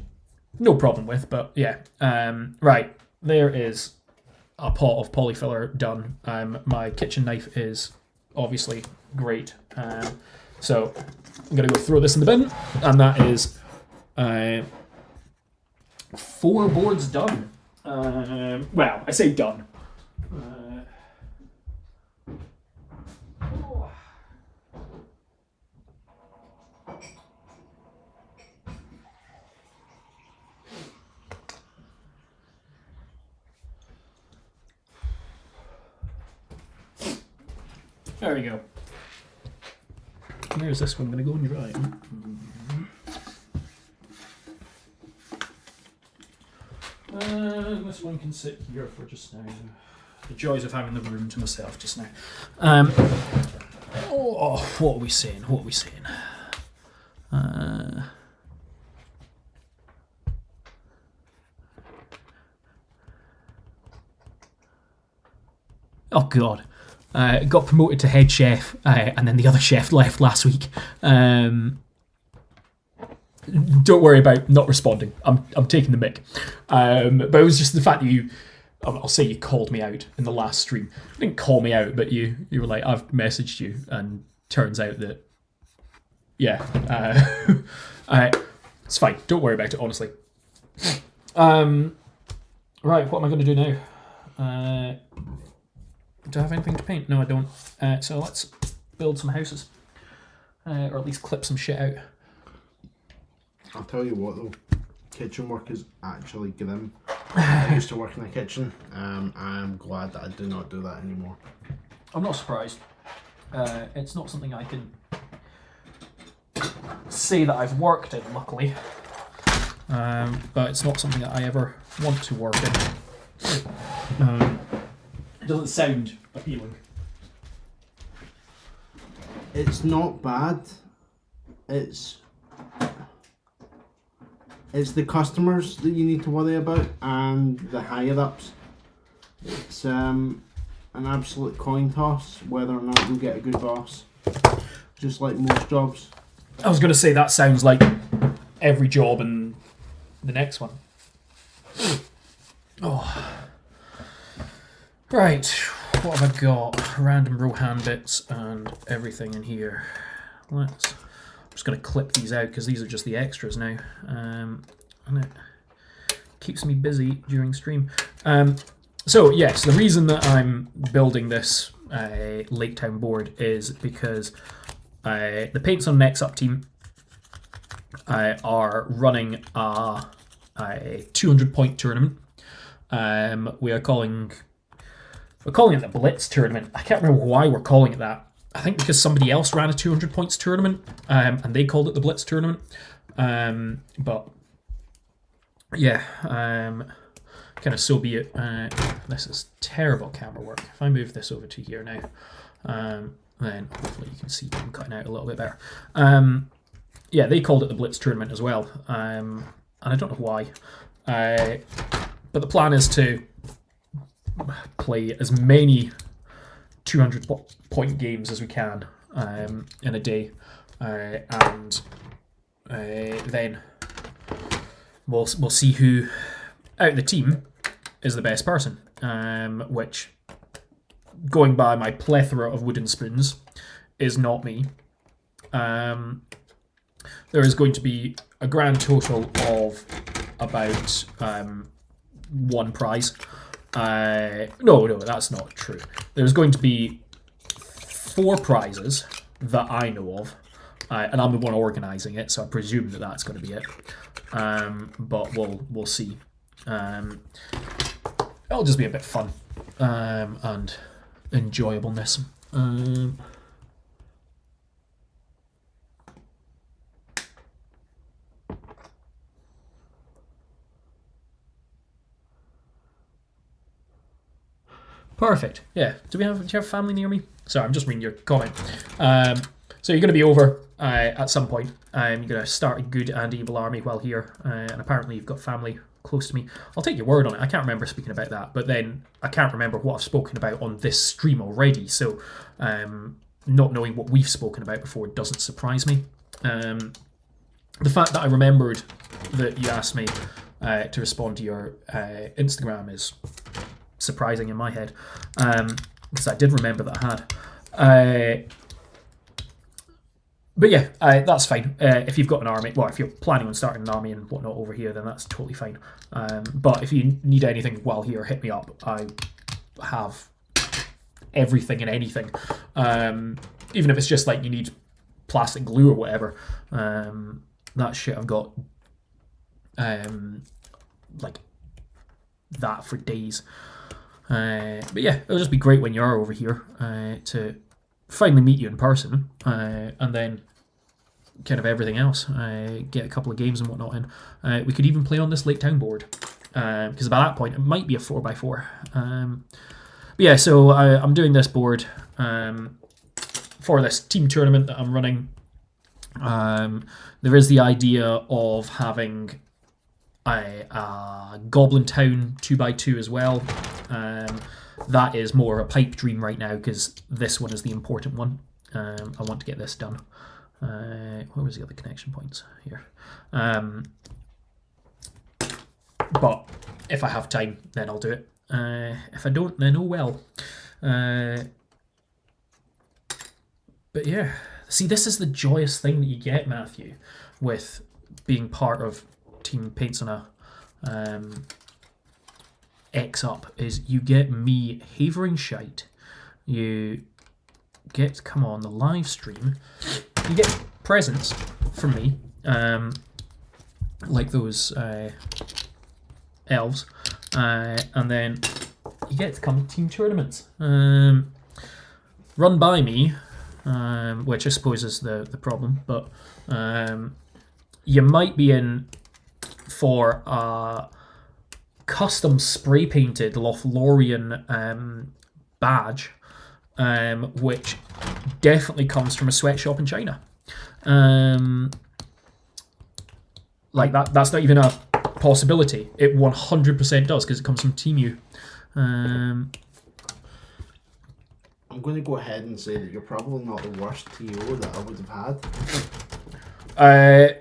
no problem with. But yeah, right, there is a pot of polyfiller done. My kitchen knife is obviously great, so I'm gonna go throw this in the bin, and that is 4 boards done. Well, I say done. There we go. Where's this one going to go and dry? This one can sit here for just now. The joys of having the room to myself just now. What are we saying? Oh God. Got promoted to head chef, and then the other chef left last week. Don't worry about not responding. I'm taking the mick. But it was just the fact that I'll say you called me out in the last stream. You didn't call me out, but you were like, I've messaged you, and turns out that, yeah, it's fine. Don't worry about it, honestly. Right, what am I going to do now? Do I have anything to paint? No, I don't. So let's build some houses, or at least clip some shit out. I'll tell you what though, kitchen work is actually grim. I used to work in a kitchen. I'm glad that I do not do that anymore. I'm not surprised. It's not something I can say that I've worked in, luckily. But it's not something that I ever want to work in. It doesn't sound appealing. It's not bad. It's the customers that you need to worry about, and the higher ups. It's an absolute coin toss whether or not you'll get a good boss. Just like most jobs. I was going to say that sounds like every job and the next one. Oh. Right, what have I got? Random Rohan bits and everything in here. I'm just going to clip these out because these are just the extras now. And it keeps me busy during stream. So yes, the reason that I'm building this Lake Town board is because the PaintsOnAXUp team are running a 200-point tournament. We're calling it the Blitz tournament. I can't remember why we're calling it that. I think because somebody else ran a 200 points tournament, and they called it the Blitz tournament. But yeah, kind of so be it. This is terrible camera work. If I move this over to here now, then hopefully you can see them cutting out a little bit better. Yeah, they called it the Blitz tournament as well, and I don't know why. But the plan is to play as many 200-point games as we can in a day, and then we'll see who out of the team is the best person. Which, going by my plethora of wooden spoons, is not me. There is going to be a grand total of about one prize. No, that's not true. There's going to be 4 prizes that I know of, and I'm the one organising it, so I presume that that's going to be it. But we'll see. It'll just be a bit fun and enjoyableness. Perfect. Yeah. Do you have family near me? Sorry, I'm just reading your comment. So you're going to be over at some point. You're going to start a good and evil army while here, and apparently you've got family close to me. I'll take your word on it. I can't remember speaking about that, but then I can't remember what I've spoken about on this stream already. So not knowing what we've spoken about before doesn't surprise me. The fact that I remembered that you asked me to respond to your Instagram is surprising in my head, because I did remember that I had. But yeah, that's fine. If you've got an army, well, if you're planning on starting an army and whatnot over here, then that's totally fine. But if you need anything while here, hit me up. I have everything and anything. Even if it's just like you need plastic glue or whatever. That shit I've got like that for days. But yeah, it'll just be great when you are over here to finally meet you in person, and then kind of everything else. Get a couple of games and whatnot in. We could even play on this Lake Town board, because by that point it might be a 4x4. But yeah, so I'm doing this board for this team tournament that I'm running. There is the idea of having a Goblin Town 2x2 as well. That is more of a pipe dream right now because this one is the important one. I want to get this done. Where was the other connection points here? But if I have time, then I'll do it. If I don't, then oh well. But yeah, see, this is the joyous thing that you get, Matthew, with being part of Team PaintsOnAXup, is you get me havering shite. You get to come on the live stream. You get presents from me, like those elves, and then you get to come to team tournaments run by me, which I suppose is the problem, but you might be in for a custom spray painted Lothlorien badge, which definitely comes from a sweatshop in China. Like that's not even a possibility. It 100% does because it comes from Temu. I'm going to go ahead and say that you're probably not the worst TO that I would have had.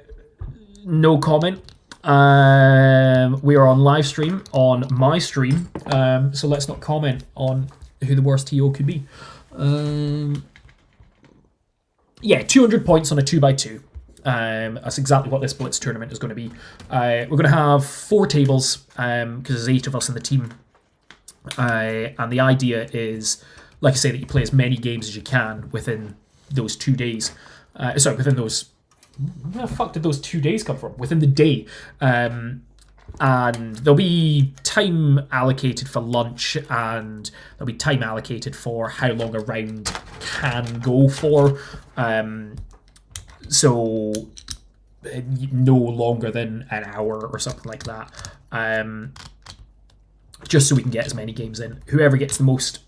No comment. We are on live stream on my stream, so let's not comment on who the worst TO could be. Yeah, 200 points on a 2x2. That's exactly what this Blitz tournament is going to be. We're going to have 4 tables because there's 8 of us in the team, and the idea is, like I say, that you play as many games as you can within those 2 days. Within those. Where the fuck did those 2 days come from? Within the day. And there'll be time allocated for lunch, and there'll be time allocated for how long a round can go for. So no longer than an hour or something like that. Just so we can get as many games in. Whoever gets the most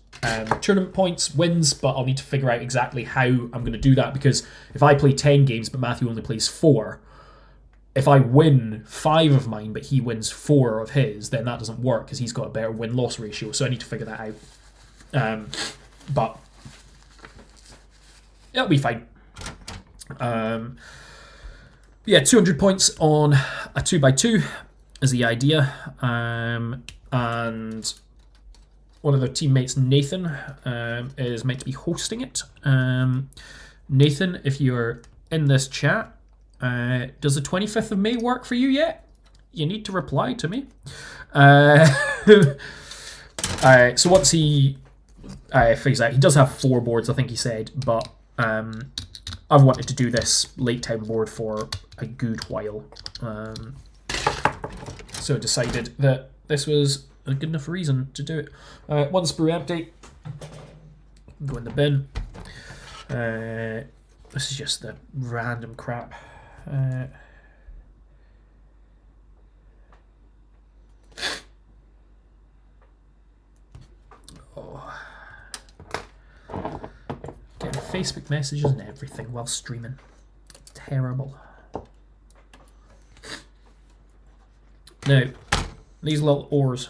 tournament points wins, but I'll need to figure out exactly how I'm going to do that, because if I play 10 games but Matthew only plays 4, if I win 5 of mine but he wins 4 of his, then that doesn't work because he's got a better win-loss ratio, so I need to figure that out. But it'll be fine. Yeah, 200 points on a 2x2 is the idea. And one of their teammates, Nathan, is meant to be hosting it. Nathan, if you're in this chat, does the 25th of May work for you yet? You need to reply to me. So once he figures out, he does have 4 boards, I think he said, but I've wanted to do this late time board for a good while. So I decided that this was a good enough reason to do it. One sprue empty. Go in the bin. This is just the random crap. Getting Facebook messages and everything while streaming. Terrible. Now, these little ores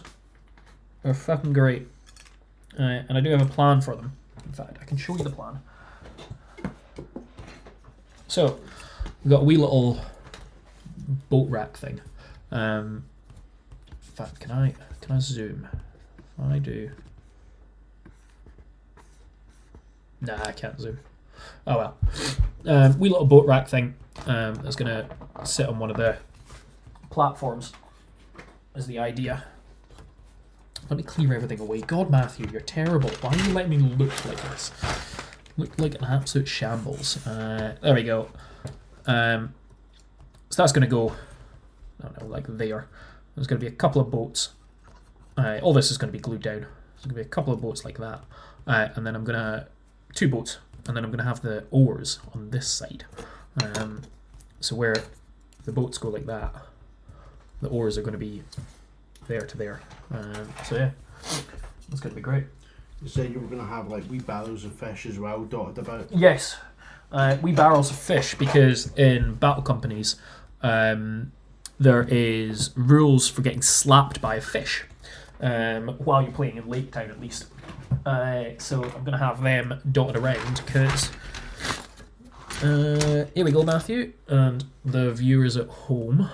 are fucking great. And I do have a plan for them. In fact, I can show you the plan. So, we've got a wee little boat rack thing. In fact, can I zoom? If I do. Nah, I can't zoom. Oh well. Wee little boat rack thing that's going to sit on one of the platforms is the idea. Let me clear everything away. God, Matthew, you're terrible. Why are you letting me look like this? Look like an absolute shambles. There we go. So that's going to go, I don't know, like there. There's going to be a couple of boats. All this is going to be glued down. There's going to be a couple of boats like that. And then I'm going to, 2 boats. And then I'm going to have the oars on this side. So where the boats go like that, the oars are going to be there to there. So yeah, that's going to be great. You said you were going to have like wee barrels of fish as well dotted about. Yes, wee barrels of fish, because in battle companies there is rules for getting slapped by a fish while you're playing in Lake Town at least. So I'm going to have them dotted around because here we go, Matthew, and the viewers at home.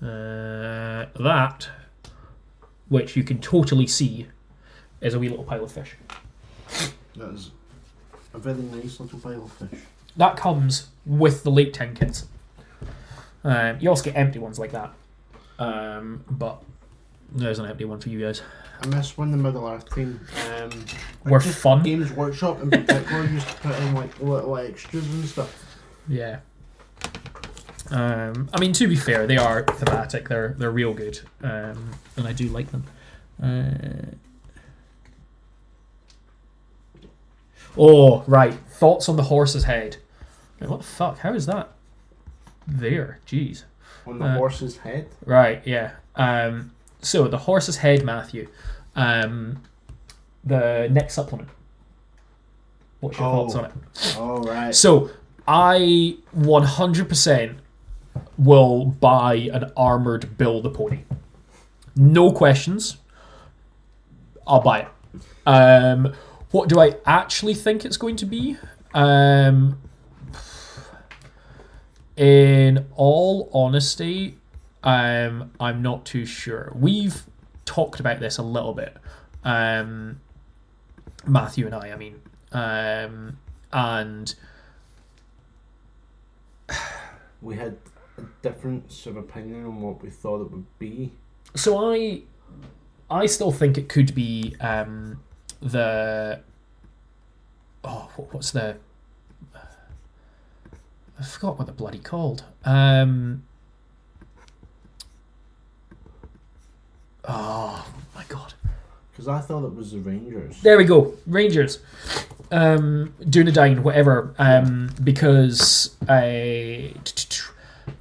That, which you can totally see, is a wee little pile of fish. That is a very nice little pile of fish. That comes with the Lake 10 kits. You also get empty ones like that. But there's an empty one for you guys. I miss when the Middle Earth team were fun. Games Workshop in particular used to put in like little extras and stuff. Yeah. I mean, to be fair, they are thematic. They're real good, and I do like them. Oh, right. Thoughts on the horse's head. Wait, what the fuck? How is that there? Jeez. On the horse's head? Right, yeah. So, the horse's head, Matthew. The next supplement. What's your thoughts on it? Oh, right. So, I 100% will buy an armoured Bill the Pony. No questions. I'll buy it. What do I actually think it's going to be? In all honesty, I'm not too sure. We've talked about this a little bit, Matthew and I mean, and we had a difference of opinion on what we thought it would be. So I still think it could be what's the, I forgot what they're bloody called. Oh my god. Because I thought it was the Rangers. There we go, Rangers. Dunedain, whatever. Because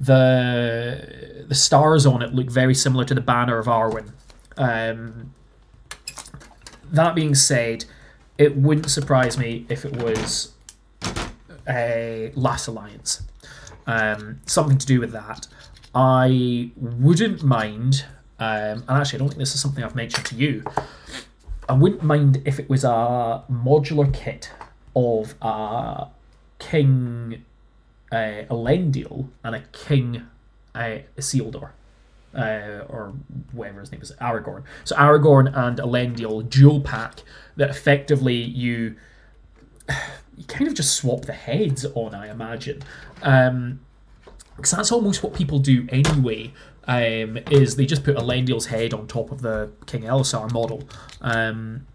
the stars on it look very similar to the banner of Arwen. That being said, it wouldn't surprise me if it was a Last Alliance. Something to do with that. I wouldn't mind, and actually I don't think this is something I've mentioned to you, I wouldn't mind if it was a modular kit of a King Elendil and a King Isildur. Or whatever his name is, Aragorn. So Aragorn and Elendil dual pack that effectively you kind of just swap the heads on, I imagine. Because that's almost what people do anyway, is they just put Elendil's head on top of the King Elisar model. And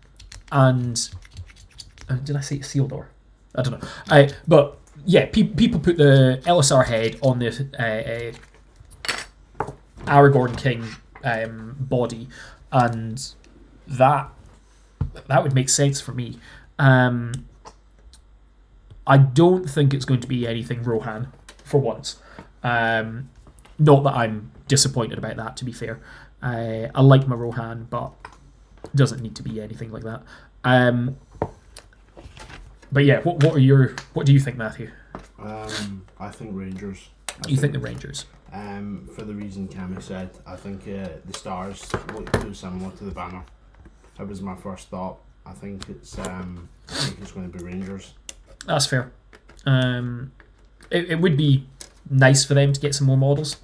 did I say Isildur? I don't know. But yeah, people put the Elisar head on the Aragorn King body, and that would make sense for me. I don't think it's going to be anything Rohan for once. Not that I'm disappointed about that, to be fair. I like my Rohan, but it doesn't need to be anything like that. But yeah, what do you think, Matthew? I think Rangers. You think the Rangers? For the reason Cammy said, I think the stars look too similar to the banner. That was my first thought. I think it's going to be Rangers. That's fair. It would be nice for them to get some more models.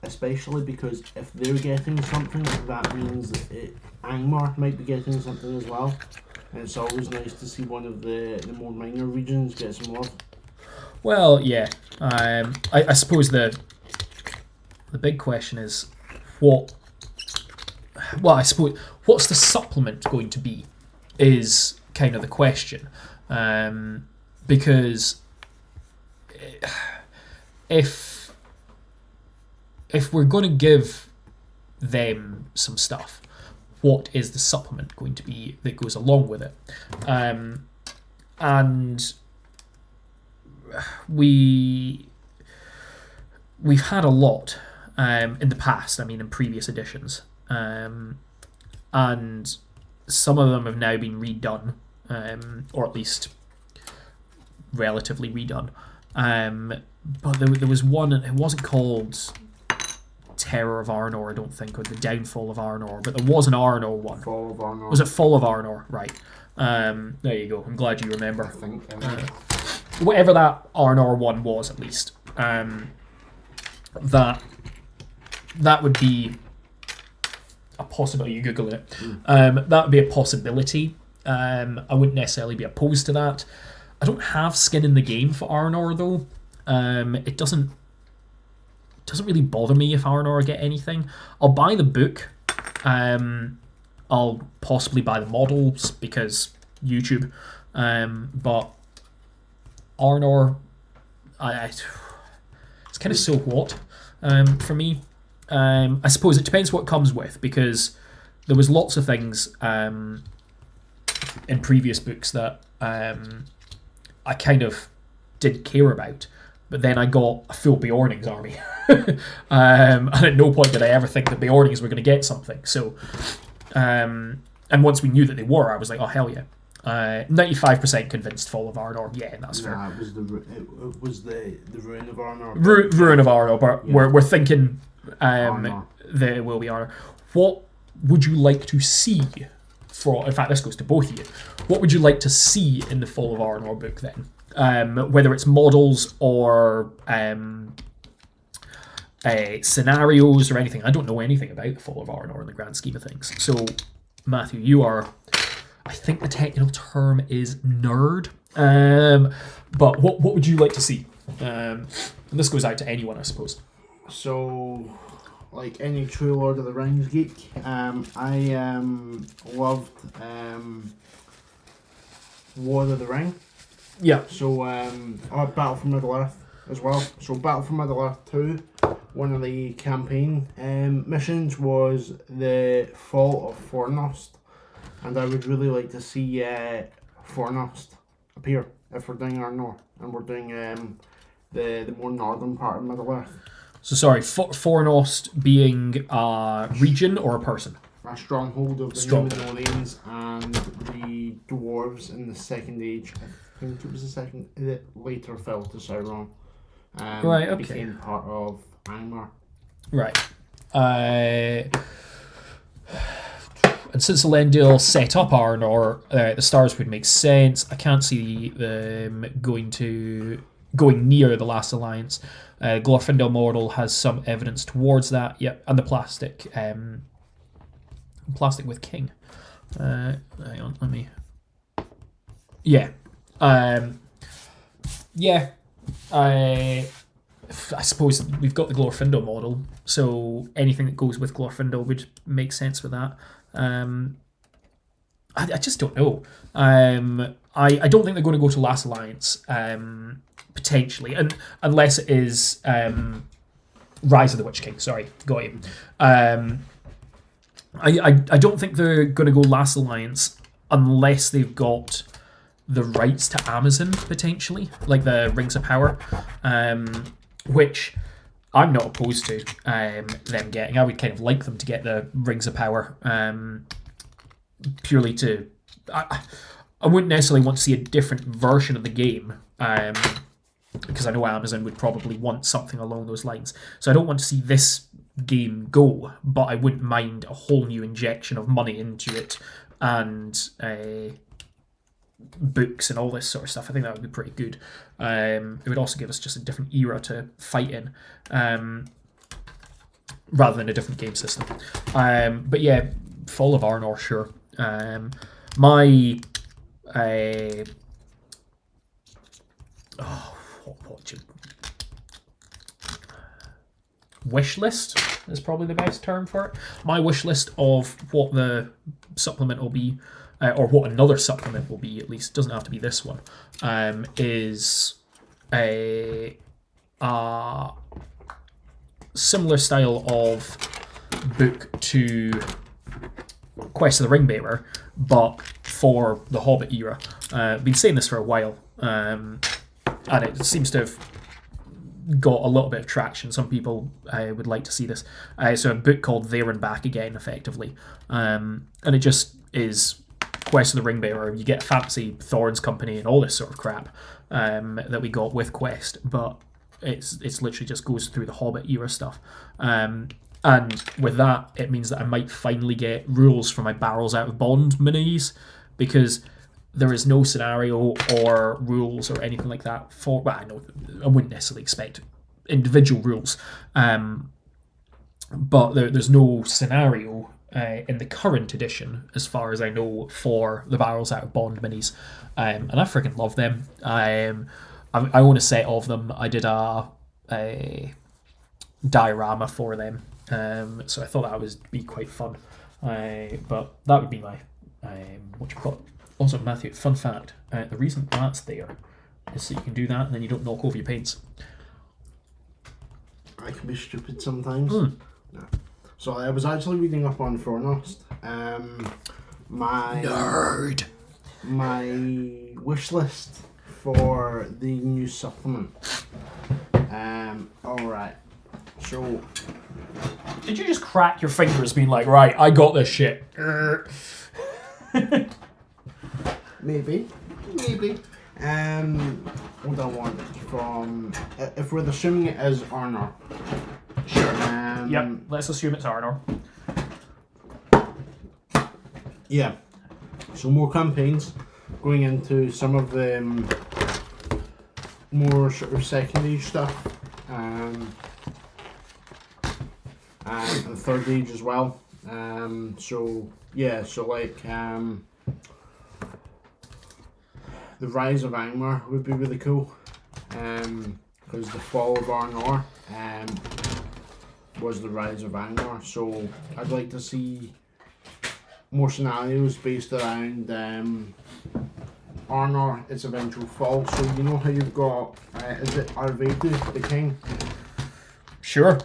Especially because if they're getting something, that means Angmar might be getting something as well. And it's always nice to see one of the more minor regions get some love. Well, yeah. I suppose the big question is what. Well, I suppose what's the supplement going to be is kind of the question, because if we're going to give them some stuff, what is the supplement going to be that goes along with it? And we've had a lot in the past. I mean, in previous editions, and some of them have now been redone, or at least relatively redone. But there was one. It wasn't called Terror of Arnor, I don't think, or the Downfall of Arnor, but there was an Arnor one. Fall of Arnor. Was it Fall of Arnor? Right. There you go. I'm glad you remember. I think. Whatever that Arnor one was, at least. That would be a possibility. You Google it. That would be a possibility. I wouldn't necessarily be opposed to that. I don't have skin in the game for Arnor, though. It doesn't really bother me if Arnor get anything. I'll buy the book. I'll possibly buy the models because YouTube. But Arnor, it's kind of so what for me. I suppose it depends what it comes with, because there was lots of things in previous books that I kind of didn't care about, but then I got a full Beornings army. And at no point did I ever think that Beornings were going to get something. So, and once we knew that they were, I was like, oh hell yeah. 95% convinced Fall of Arnor. Yeah, that's fair. Nah, it was the Ruin of Arnor. Ruin of Arnor, but yeah. we're thinking Arnor. that it will be Arnor. What would you like to see for? In fact, this goes to both of you. What would you like to see in the Fall of Arnor book then? Whether it's models or scenarios or anything. I don't know anything about the Fall of Arnor in the grand scheme of things. So, Matthew, you are, I think the technical term is nerd. But what would you like to see? And this goes out to anyone, I suppose. So, like any true Lord of the Rings geek, I loved War of the Ring. Yeah. So, Battle for Middle-earth as well. So, Battle for Middle-earth 2, one of the campaign missions was the Fall of Fornost. And I would really like to see Fornost appear if we're doing Arnor and we're doing the more northern part of Middle-earth. So, sorry, Fornost being a region or a person? A stronghold of the Numenoreans and the dwarves in the Second Age. I think it was the second that later fell to Sauron. Right, okay. Became part of Angmar. Right. And since Elendil set up Arnor, the stars would make sense. I can't see them going to going near the last alliance. Glorfindel model has some evidence towards that. Yep, and the plastic with king. Hang on, let me. Yeah, yeah. I suppose we've got the Glorfindel model, so anything that goes with Glorfindel would make sense with that. I just don't know. I don't think they're going to go to Last Alliance, potentially, and unless it is Rise of the Witch King. Sorry, got you. I don't think they're going to go Last Alliance unless they've got the rights to Amazon, potentially, like the Rings of Power, which I'm not opposed to them getting. I would kind of like them to get the Rings of Power, purely to... I wouldn't necessarily want to see a different version of the game, because I know Amazon would probably want something along those lines. So I don't want to see this game go, but I wouldn't mind a whole new injection of money into it, and books and all this sort of stuff. I think that would be pretty good. It would also give us just a different era to fight in, rather than a different game system. But yeah, Fall of Arnor, sure. My wish list is probably the best term for it. My wish list of what the supplement will be, or what another supplement will be, at least, doesn't have to be this one, is a similar style of book to Quest of the Ringbearer, but for the Hobbit era. I've been saying this for a while, and it seems to have got a little bit of traction. Some people would like to see this. So a book called There and Back Again, effectively. And it just is Quest of the Ringbearer. You get Fantasy Thorns Company and all this sort of crap that we got with Quest, but it's literally just goes through the Hobbit era stuff. And with that, it means that I might finally get rules for my Barrels Out of Bond minis, because there is no scenario or rules or anything like that for... Well, I wouldn't necessarily expect individual rules, but there's no scenario in the current edition, as far as I know, for the Barrels Out of Bond minis, and I freaking love them. I own a set of them. I did a diorama for them, so I thought that would be quite fun. But that would be my what you call it. Also, Matthew, fun fact: the reason that's there is so you can do that, and then you don't knock over your paints. I can be stupid sometimes. No. So I was actually reading up on Fronost. My wish list for the new supplement. Alright. So did you just crack your fingers being like, right, I got this shit? Maybe. What I want from... if we're assuming it is Arnor. Sure. Yep, let's assume it's Arnor. Yeah. So more campaigns, going into some of the more sort of second age stuff, and the third age as well. So like the Rise of Angmar would be really cool, because the Fall of Arnor was the Rise of Angmar. So I'd like to see more scenarios based around Arnor, its eventual fall. So you know how you've got, is it Arvedu, the king? Sure.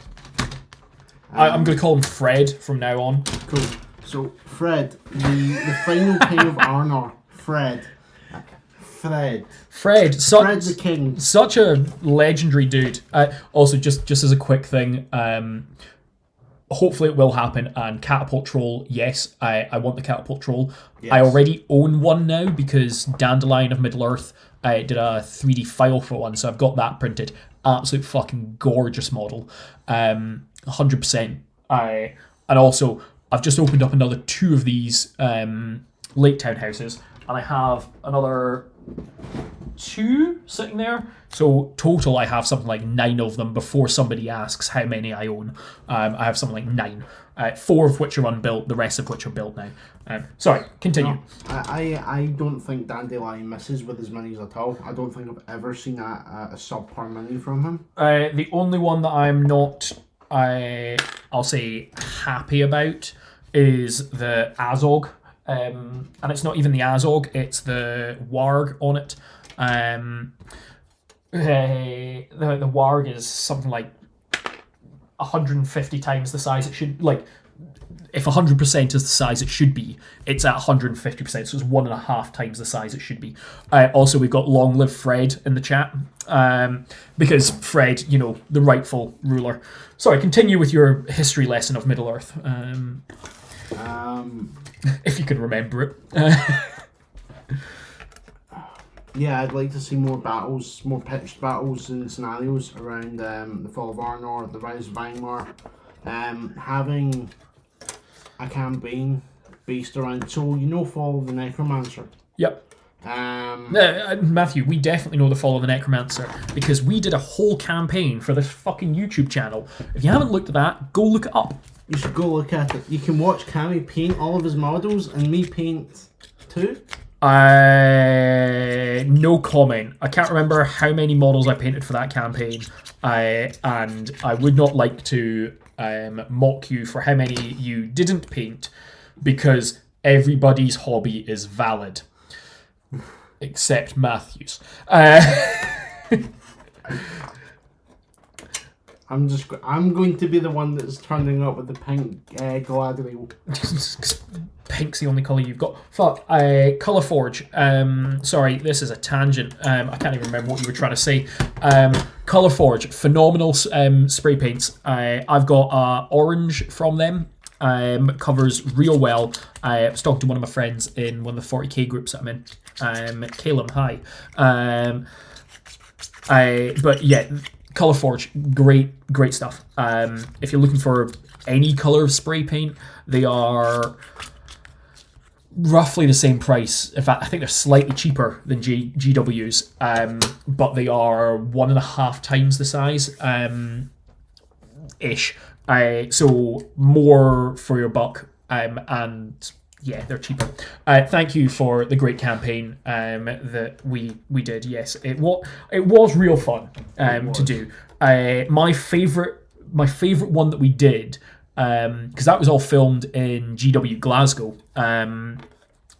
I'm going to call him Fred from now on. Cool. So Fred, the final king of Arnor, Fred, Fred the king. Such a legendary dude. Also, just as a quick thing, hopefully it will happen. And Catapult Troll, yes, I want the Catapult Troll. Yes. I already own one now because Dandelion of Middle-earth did a 3D file for one, so I've got that printed. Absolute fucking gorgeous model. 100%. And also, I've just opened up another 2 of these Lake Town houses, and I have another 2 sitting there. So total, I have something like 9 of them before somebody asks how many I own. I have something like 9. 4 of which are unbuilt, the rest of which are built now. Sorry, continue. No, I don't think Dandelion misses with his minis at all. I don't think I've ever seen a subpar mini from him. The only one that I'm not, I'll say, happy about is the Azog. And it's not even the Azog, it's the Warg on it. The Warg is something like 150 times the size it should, like, if 100% is the size it should be, it's at 150%, so it's 1.5 times the size it should be. Also, we've got Long Live Fred in the chat, because Fred, you know, the rightful ruler. Sorry, continue with your history lesson of Middle-earth. If you can remember it. Yeah, I'd like to see more battles, more pitched battles and scenarios around the Fall of Arnor, the Rise of Angmar. Having a campaign based around, so you know, Fall of the Necromancer. Yep. Matthew, we definitely know the Fall of the Necromancer because we did a whole campaign for this fucking YouTube channel. If you haven't looked at that, go look it up. You should go look at it. You can watch Cammy paint all of his models and me paint too. No comment. I can't remember how many models I painted for that campaign, and I would not like to mock you for how many you didn't paint, because everybody's hobby is valid, except Matthew's. I'm going to be the one that's turning up with the pink Galadriel. Pink's the only colour you've got. Fuck. Colour Forge. Sorry, this is a tangent. I can't even remember what you were trying to say. Colour Forge. Phenomenal spray paints. I've got orange from them. Covers real well. I was talking to one of my friends in one of the 40k groups that I'm in. Calum, hi. But yeah, Colour Forge, great stuff. If you're looking for any colour of spray paint, they are roughly the same price. In fact, I think they're slightly cheaper than GW's, but they are 1.5 times the size, ish. So more for your buck, and yeah, they're cheaper. Thank you for the great campaign that we did. Yes, it was real fun to do. My favorite one that we did, because that was all filmed in GW Glasgow,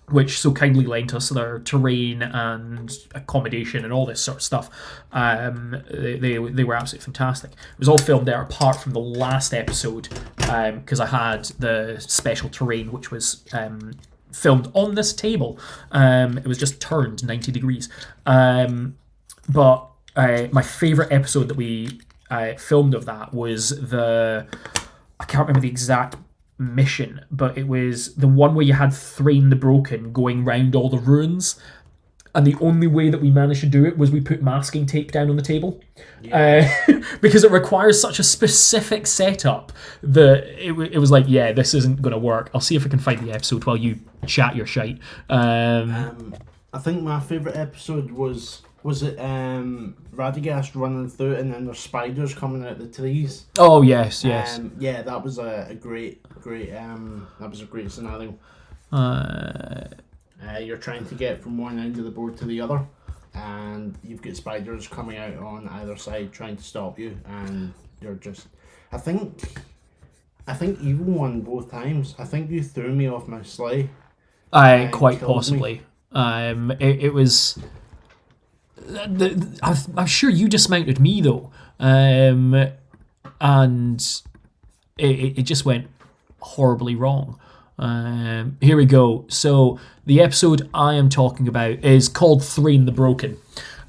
which so kindly lent us their terrain and accommodation and all this sort of stuff. They were absolutely fantastic. It was all filmed there apart from the last episode, because I had the special terrain which was filmed on this table. It was just turned 90 degrees. But my favourite episode that we filmed of that was I can't remember the exact mission, but it was the one where you had Thrain the Broken going round all the ruins, and the only way that we managed to do it was we put masking tape down on the table. Because it requires such a specific setup that it was like, yeah, this isn't going to work. I'll see if I can find the episode while you chat your shite. I think my favourite episode was it Radagast running through and then there's spiders coming out the trees. Oh yes. Yeah, that was a great scenario. You're trying to get from one end of the board to the other, and you've got spiders coming out on either side trying to stop you, and you're just. I think Evil won both times. I think you threw me off my sleigh. Quite possibly. It was. I'm sure you dismounted me though, and it just went horribly wrong. Here we go. So the episode I am talking about is called Thrain the Broken,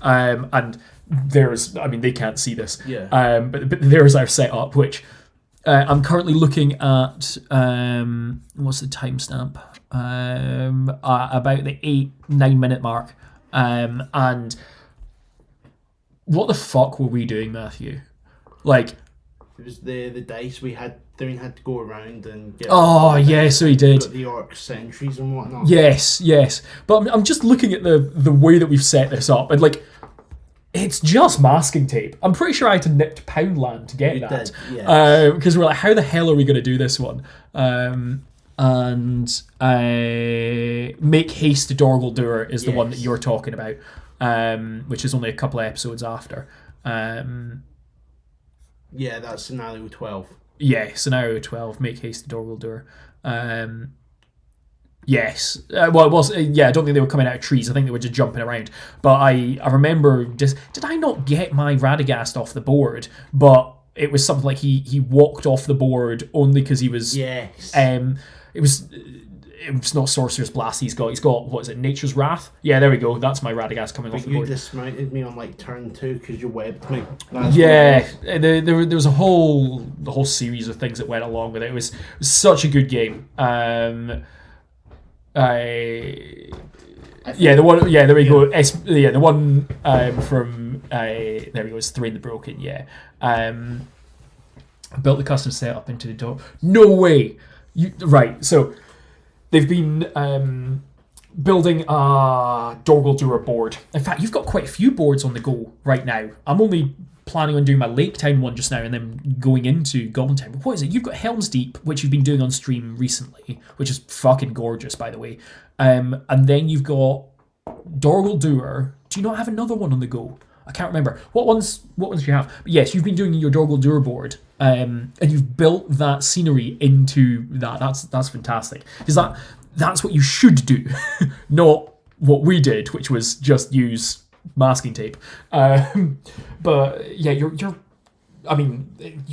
and they can't see this, but there's our setup, which I'm currently looking at. What's the timestamp? About the 8-9 minute mark, and what the fuck were we doing, Matthew? Like, It was the dice we had. Then we had to go around and get. Oh, yeah, so he did. Got the orc sentries and whatnot. Yes. But I'm just looking at the way that we've set this up, and like, it's just masking tape. I'm pretty sure I had to nip to Poundland to get You that. did, yeah. Because we're like, how the hell are we going to do this one? And Make Haste to Dorgal Doer is the one that you're talking about, which is only a couple of episodes after. Yeah, that's scenario 12. Yeah, scenario 12, Make Haste to Dorgal Doer. Yes. Well, it was. I don't think they were coming out of trees. I think they were just jumping around. But I remember just. Did I not get my Radagast off the board? But it was something like he walked off the board only because he was. Yes. It was not Sorcerer's Blast. He's got what is it? Nature's Wrath. Yeah, there we go. That's my Radagast coming off the board. You dismounted me on like turn 2 because you webbed me. There was a whole series of things that went along with it. It was such a good game. The one. Yeah, there we go. The one from there we go. It's Thrain the Broken. Yeah. Built the custom setup into the door. No way. Right. So they've been building a Dorgal Doer board. In fact, you've got quite a few boards on the go right now. I'm only planning on doing my Lake Town one just now and then going into Goblin Town. But what is it? You've got Helm's Deep, which you've been doing on stream recently, which is fucking gorgeous, by the way. And then you've got Dorgal Doer. Do you not have another one on the go? I can't remember. What ones do you have? But yes, you've been doing your Dorgal Doer board, and you've built that scenery into that. That's fantastic. Because that's what you should do, not what we did, which was just use masking tape. But yeah, you're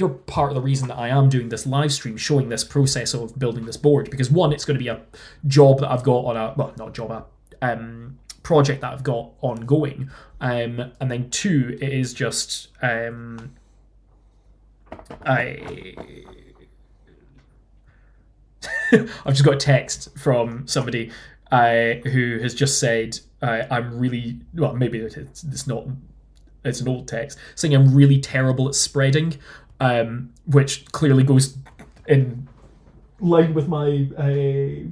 part of the reason that I am doing this live stream, showing this process of building this board, because one, it's going to be a job that I've got on project that I've got ongoing, and then two, it is just I've just got a text from somebody who has just said, I'm really, well, maybe it's not, it's an old text, saying I'm really terrible at spreading, which clearly goes in line with my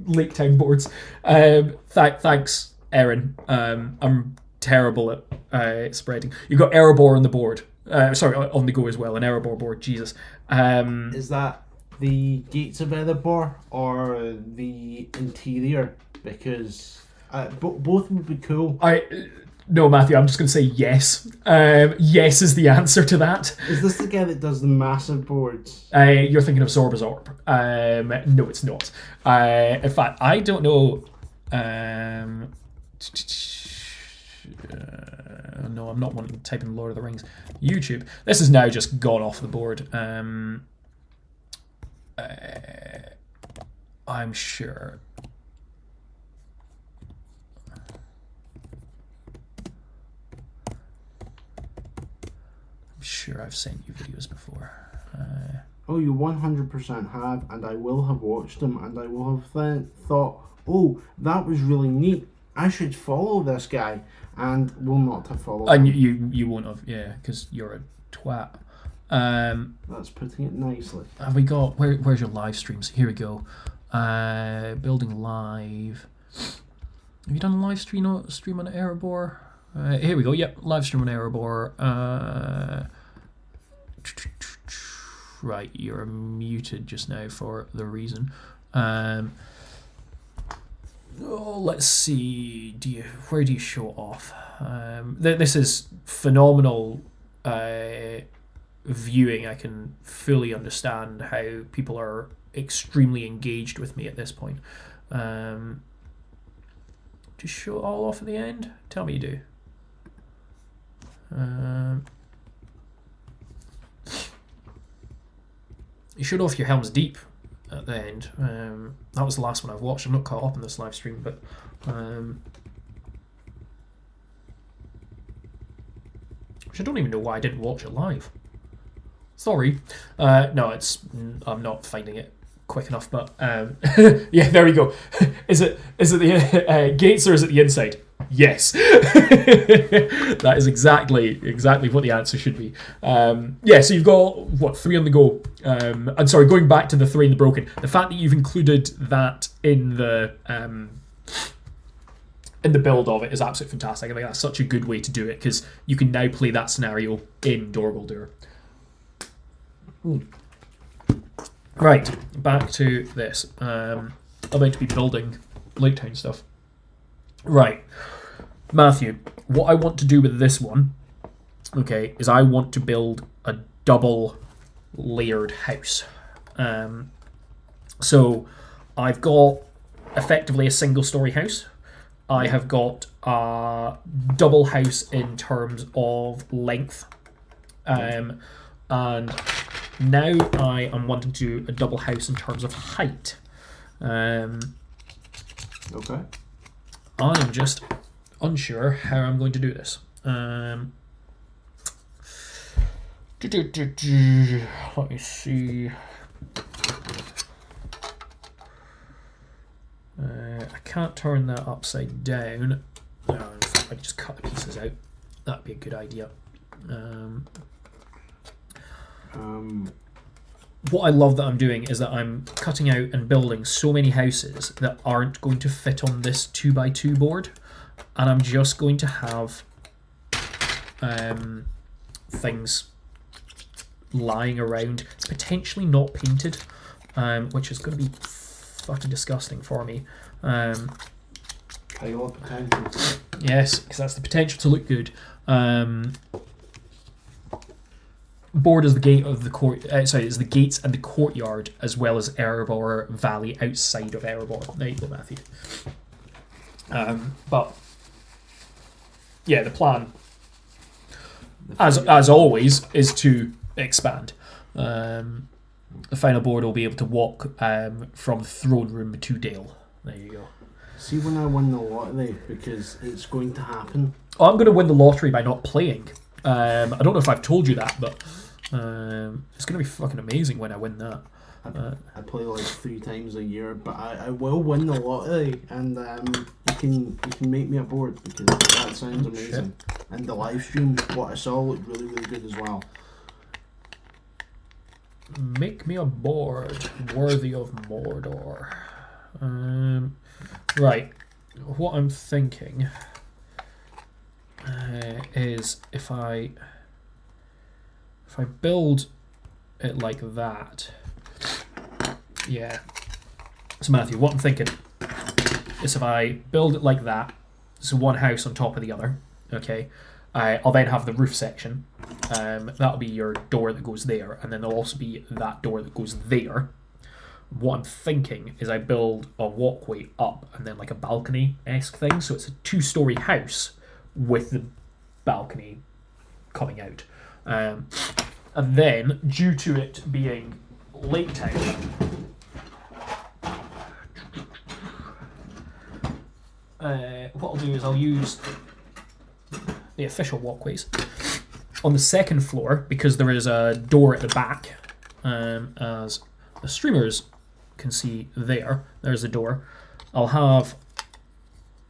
Lake Town boards. Thanks, Erin. I'm terrible at spreading. You've got Erebor on the board. On the go as well, an Erebor board, Jesus. Is that the Gates of Erebor or the interior? Because both would be cool. No, Matthew, I'm just going to say yes. Yes is the answer to that. Is this the guy that does the massive boards? You're thinking of Zorbazorb. No, it's not. In fact, I don't know. No, I'm not wanting to type in Lord of the Rings. YouTube. This has now just gone off the board. I'm sure. I'm sure I've sent you videos before. Oh, you 100% have, and I will have watched them, and I will have thought, oh, that was really neat. I should follow this guy, and will not have followed him. And you won't have, yeah, because you're a twat. That's putting it nicely. Have we got, where's your live streams? Here we go. Building live. Have you done a live stream on Erebor? Here we go. Yep, live stream on Erebor. Right, you're muted just now for the reason. Let's see. Where do you show off? This is phenomenal viewing. I can fully understand how people are extremely engaged with me at this point. Do you show it all off at the end? Tell me you do. You showed off your Helm's Deep at the end. That was the last one I've watched. I'm not caught up in this live stream, but which I don't even know why I didn't watch it live. Sorry. No, I'm not finding it quick enough, but yeah, there we go. Is it the gates or is it the inside? Yes. That is exactly what the answer should be. Yeah, so you've got, 3 on the go. I'm sorry, going back to the 3 in the broken. The fact that you've included that in the build of it is absolutely fantastic. I think that's such a good way to do it, because you can now play that scenario in Dor Guldur. Right, back to this. I'm going to be building Lake Town stuff. Right, Matthew, what I want to do with this one, okay, is I want to build a double layered house. So I've got effectively a single story house. I have got a double house in terms of length. And now I am wanting to do a double house in terms of height. Okay. I am just unsure how I'm going to do this. Let me see. I can't turn that upside down. No, in fact, I can just cut the pieces out. That'd be a good idea. What I love that I'm doing is that I'm cutting out and building so many houses that aren't going to fit on this 2x2 board, and I'm just going to have things lying around, potentially not painted, which is going to be fucking disgusting for me. Pile of potential. Yes, because that's the potential to look good. Board is the gate of the court. It's the gates and the courtyard, as well as Erebor Valley outside of Erebor. There you go, Matthew. But yeah, the plan, as always, is to expand. The final board will be able to walk from Throne Room to Dale. There you go. See, when I win the lottery, because it's going to happen. Oh, I'm going to win the lottery by not playing. I don't know if I've told you that, but it's going to be fucking amazing when I win that. I play like 3 times a year, but I will win the lottery, and you can make me a board, because that sounds amazing. Shit. And the live stream, what I saw looked really, really good as well. Make me a board worthy of Mordor. Right, what I'm thinking is if I build it like that, yeah. So Matthew, what I'm thinking is if I build it like that, so one house on top of the other, okay, I'll then have the roof section. That'll be your door that goes there, and then there'll also be that door that goes there. What I'm thinking is I build a walkway up and then like a balcony-esque thing, so it's a 2-story house with the balcony coming out. And then, due to it being Lake Town, what I'll do is I'll use the official walkways. On the second floor, because there is a door at the back, as the streamers can see there's the door, I'll have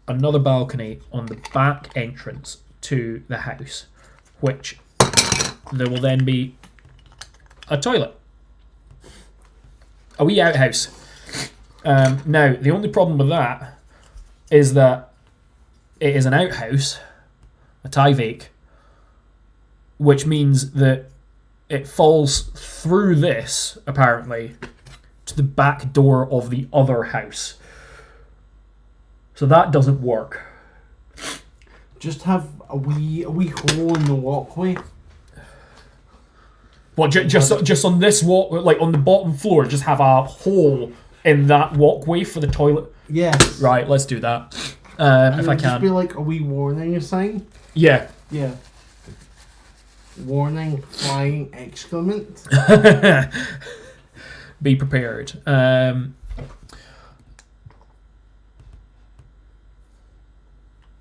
another balcony on the back entrance to the house, which there will then be a toilet, a wee outhouse. Now, the only problem with that is that it is an outhouse, a Tyvek, which means that it falls through this, apparently, to the back door of the other house. So that doesn't work. Just have a wee hole in the walkway. What, just on this walk, like on the bottom floor, just have a hole in that walkway for the toilet? Yes. Right, let's do that. If I can. Just be like a wee warning sign. Yeah. Yeah. Warning, flying excrement. Be prepared.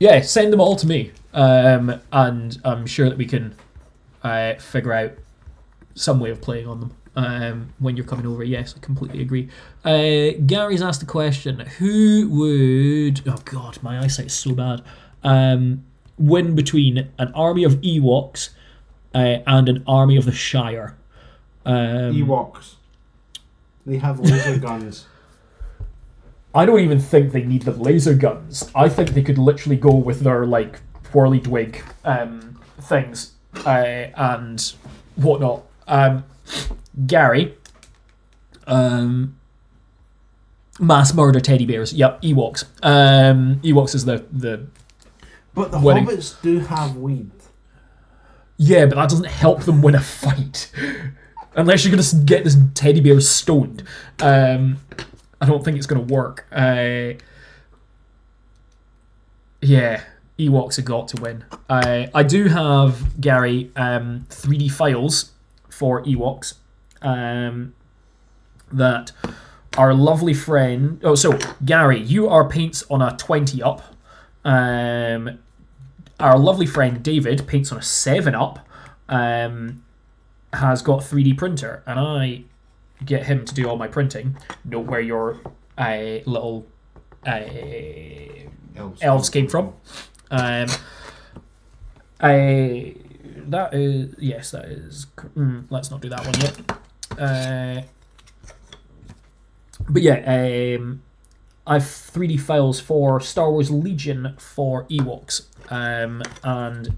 Yeah, send them all to me. And I'm sure that we can figure out some way of playing on them when you're coming over. Yes, I completely agree. Gary's asked the question, who would... Oh, God, my eyesight is so bad. win between an army of Ewoks and an army of the Shire. Ewoks. They have laser guns. I don't even think they need the laser guns. I think they could literally go with their like whirly twig things and whatnot. Gary, mass murder teddy bears. Yep, Ewoks. Ewoks is the. But the winning. hobbits do have weed. Yeah, but that doesn't help them win a fight. Unless you're going to get this teddy bear stoned. I don't think it's going to work. Yeah, Ewoks have got to win. I do have, Gary, 3D files for Ewoks that our lovely friend... Oh, so, Gary, you are paints on a 20 up. Our lovely friend David paints on a 7 up. Has got 3D printer, and I get him to do all my printing. Note where your little elves came from. That is, yes, that is. Let's not do that one yet. But yeah, I have 3D files for Star Wars Legion for Ewoks, and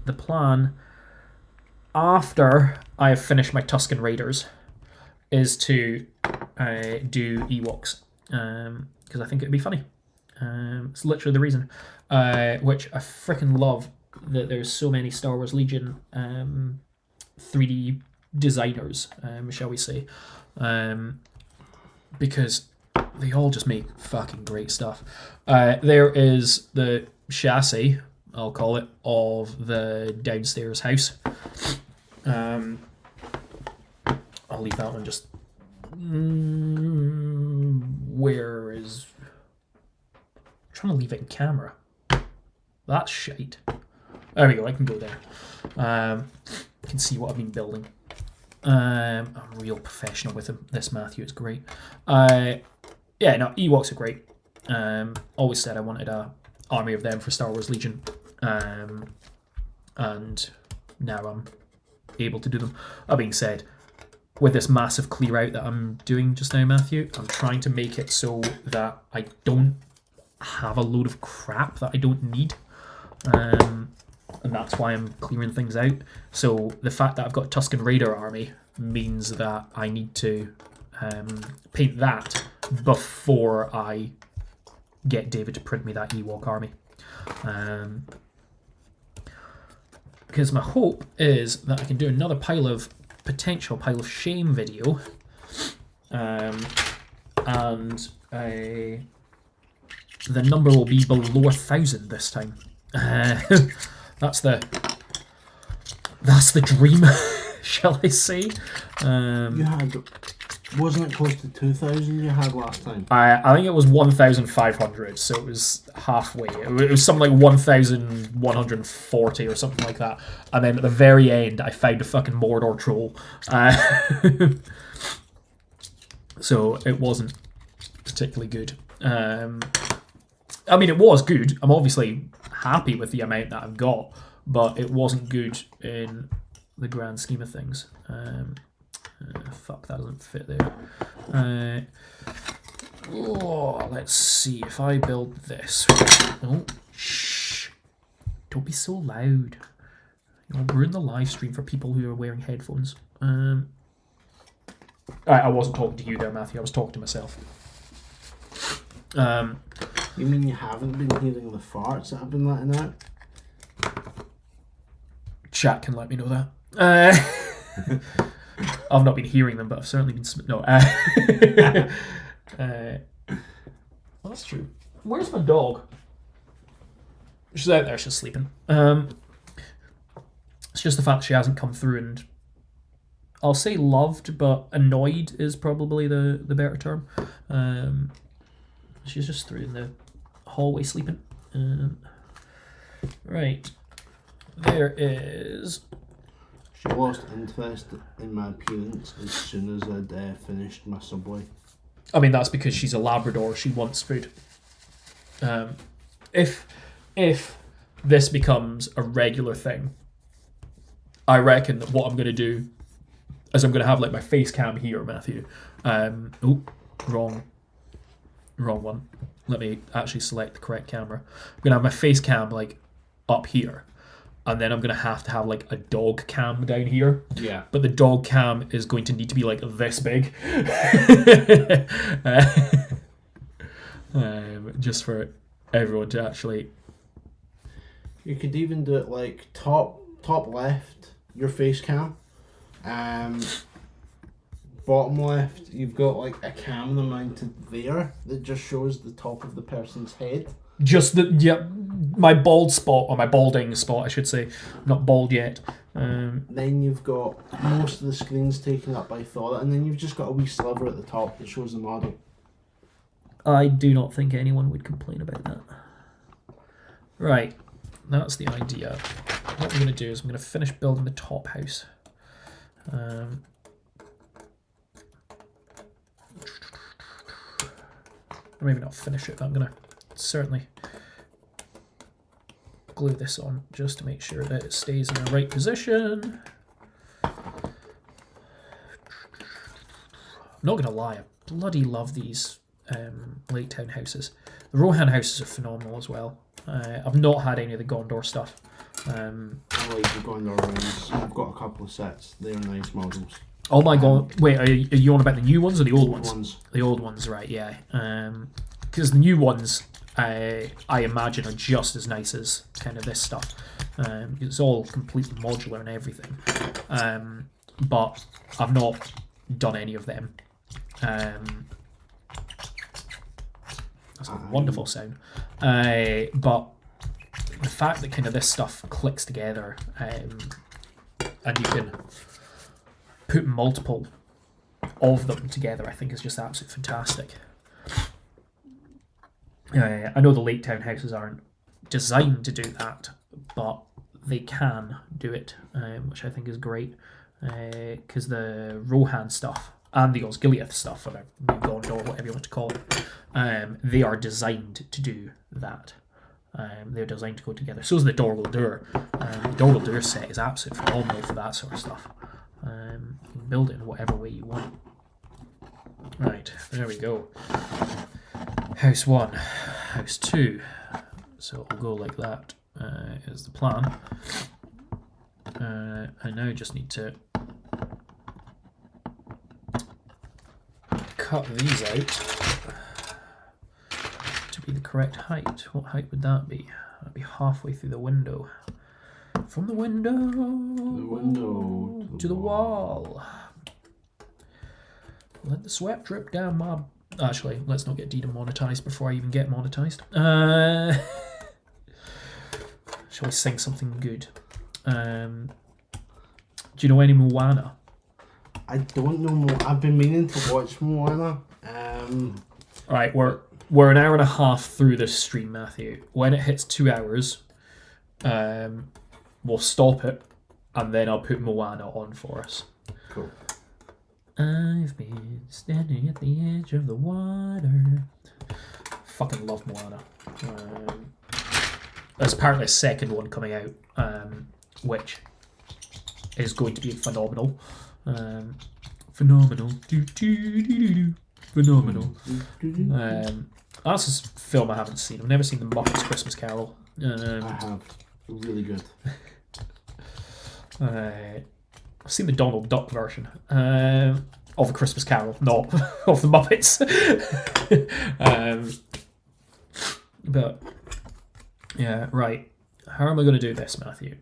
the plan after I have finished my Tusken Raiders is to do Ewoks, because I think it would be funny. It's literally the reason, which I freaking love that there's so many Star Wars Legion 3D designers, shall we say, because they all just make fucking great stuff. There is the chassis, I'll call it, of the downstairs house. I'll leave that one just... where is... I'm trying to leave it in camera. That's shite. There we go, I can go there. You can see what I've been building. I'm real professional with this, Matthew, it's great. Yeah, no, Ewoks are great. Always said I wanted a army of them for Star Wars Legion. And now I'm able to do them. That being said, with this massive clear out that I'm doing just now, Matthew, I'm trying to make it so that I don't have a load of crap that I don't need. And that's why I'm clearing things out. So the fact that I've got a Tusken Raider army means that I need to paint that before I get David to print me that Ewok army. Because my hope is that I can do another potential pile of shame video, and the number will be below 1,000 this time. That's the dream, shall I say? You had, wasn't it close to 2,000 you had last time? I think it was 1,500, so it was halfway. It was something like 1,140 or something like that. And then at the very end, I found a fucking Mordor troll. So it wasn't particularly good. I mean, it was good. I'm obviously happy with the amount that I've got, but it wasn't good in the grand scheme of things. Fuck, that doesn't fit there. Let's see if I build this. Oh, shh. Don't be so loud. You'll ruin the live stream for people who are wearing headphones. I wasn't talking to you there, Matthew. I was talking to myself. You mean you haven't been hearing the farts that I've been letting out? Chat can let me know that. I've not been hearing them, but I've certainly been... No. Well, that's true. Where's my dog? She's out there, she's sleeping. It's just the fact she hasn't come through, and I'll say loved, but annoyed is probably the better term. She's just through in the hallway sleeping. Right. There is... She lost interest in my appearance as soon as I'd finished my Subway. I mean, that's because she's a Labrador. She wants food. If this becomes a regular thing, I reckon that what I'm going to do is I'm going to have like my face cam here, Matthew. Wrong one. Let me actually select the correct camera. I'm going to have my face cam like up here. And then I'm going to have like a dog cam down here. Yeah. But the dog cam is going to need to be like this big. Just for everyone to actually... You could even do it like top left, your face cam. Bottom left, you've got like a camera mounted there that just shows the top of the person's head. Just my bald spot, or my balding spot, I should say. I'm not bald yet. Then you've got most of the screens taken up by Thought, and then you've just got a wee sliver at the top that shows the model. I do not think anyone would complain about that. Right, that's the idea. What I'm going to do is I'm going to finish building the top house. Or maybe not finish it, but I'm going to certainly glue this on just to make sure that it stays in the right position. I'm not going to lie, I bloody love these Lake Town houses. The Rohan houses are phenomenal as well. I've not had any of the Gondor stuff. I like the Gondor rooms. I've got a couple of sets. They're nice models. Oh my god! Wait, are you on about the new ones or the old ones? Ones. The old ones, right? Yeah. Because the new ones, I imagine, are just as nice as kind of this stuff. It's all completely modular and everything. But I've not done any of them. That's a wonderful sound. But the fact that kind of this stuff clicks together, and you can put multiple of them together, I think is just absolutely fantastic. I know the Lake Town houses aren't designed to do that, but they can do it, which I think is great. Because the Rohan stuff and the Osgiliath stuff, or the New Gondor, whatever you want to call it, they are designed to do that. They're designed to go together. So is the Dor Guldur. The Dor Guldur set is absolutely phenomenal for that sort of stuff. You can build it in whatever way you want. Right, there we go. House 1, House 2. So it'll go like that, is the plan. I now just need to cut these out to be the correct height. What height would that be? That'd be halfway through the window. From the window, to the wall. Let the sweat drip down my... Actually, let's not get demonetized before I even get monetized. Shall we sing something good? Do you know any Moana? I don't know. I've been meaning to watch Moana. Alright, we're an hour and a half through this stream, Matthew. When it hits 2 hours, we'll stop it, and then I'll put Moana on for us. Cool. I've been standing at the edge of the water. Fucking love Moana. There's apparently a second one coming out, which is going to be phenomenal. Phenomenal. Phenomenal. That's a film I haven't seen. I've never seen The Muppets Christmas Carol. I have. Really good. I've seen the Donald Duck version of A Christmas Carol, not of the Muppets. But yeah, right. How am I going to do this, Matthew?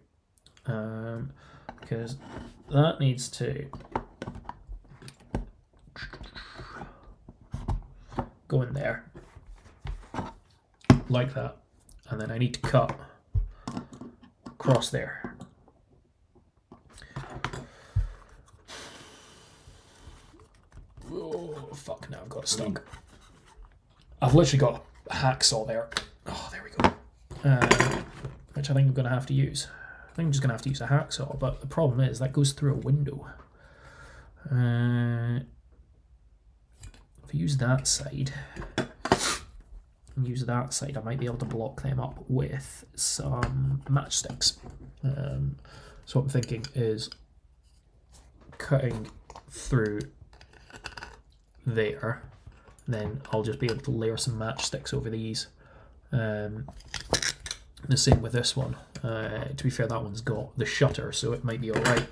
Because that needs to go in there like that, and then I need to cut across there. Oh fuck! Now I've got it stuck. I've literally got a hacksaw there. Oh, there we go. Which I think I'm going to have to use. I think I'm just going to have to use a hacksaw, but the problem is that goes through a window. If I use that side, and use that side, I might be able to block them up with some matchsticks. So what I'm thinking is cutting through there, then I'll just be able to layer some matchsticks over these. The same with this one. To be fair, that one's got the shutter, so it might be alright.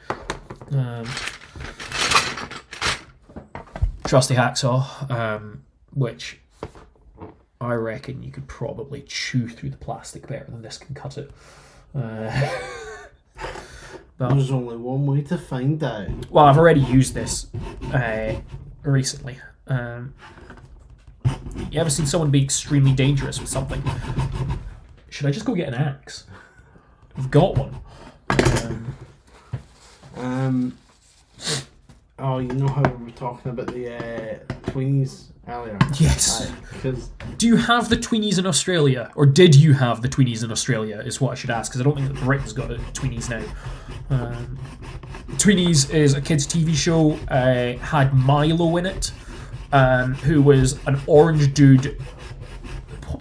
Trusty hacksaw, which I reckon you could probably chew through the plastic better than this can cut it. But, there's only one way to find out. well, I've already used this recently. You ever seen someone be extremely dangerous with something? Should I just go get an axe? I've got one. Oh, you know how we were talking about the tweenies earlier? Yes. Because Do you have the tweenies in Australia? Or did you have the tweenies in Australia, is what I should ask, because I don't think that Britain's got the tweenies now. Tweenies is a kids' TV show, had Milo in it, who was an orange dude.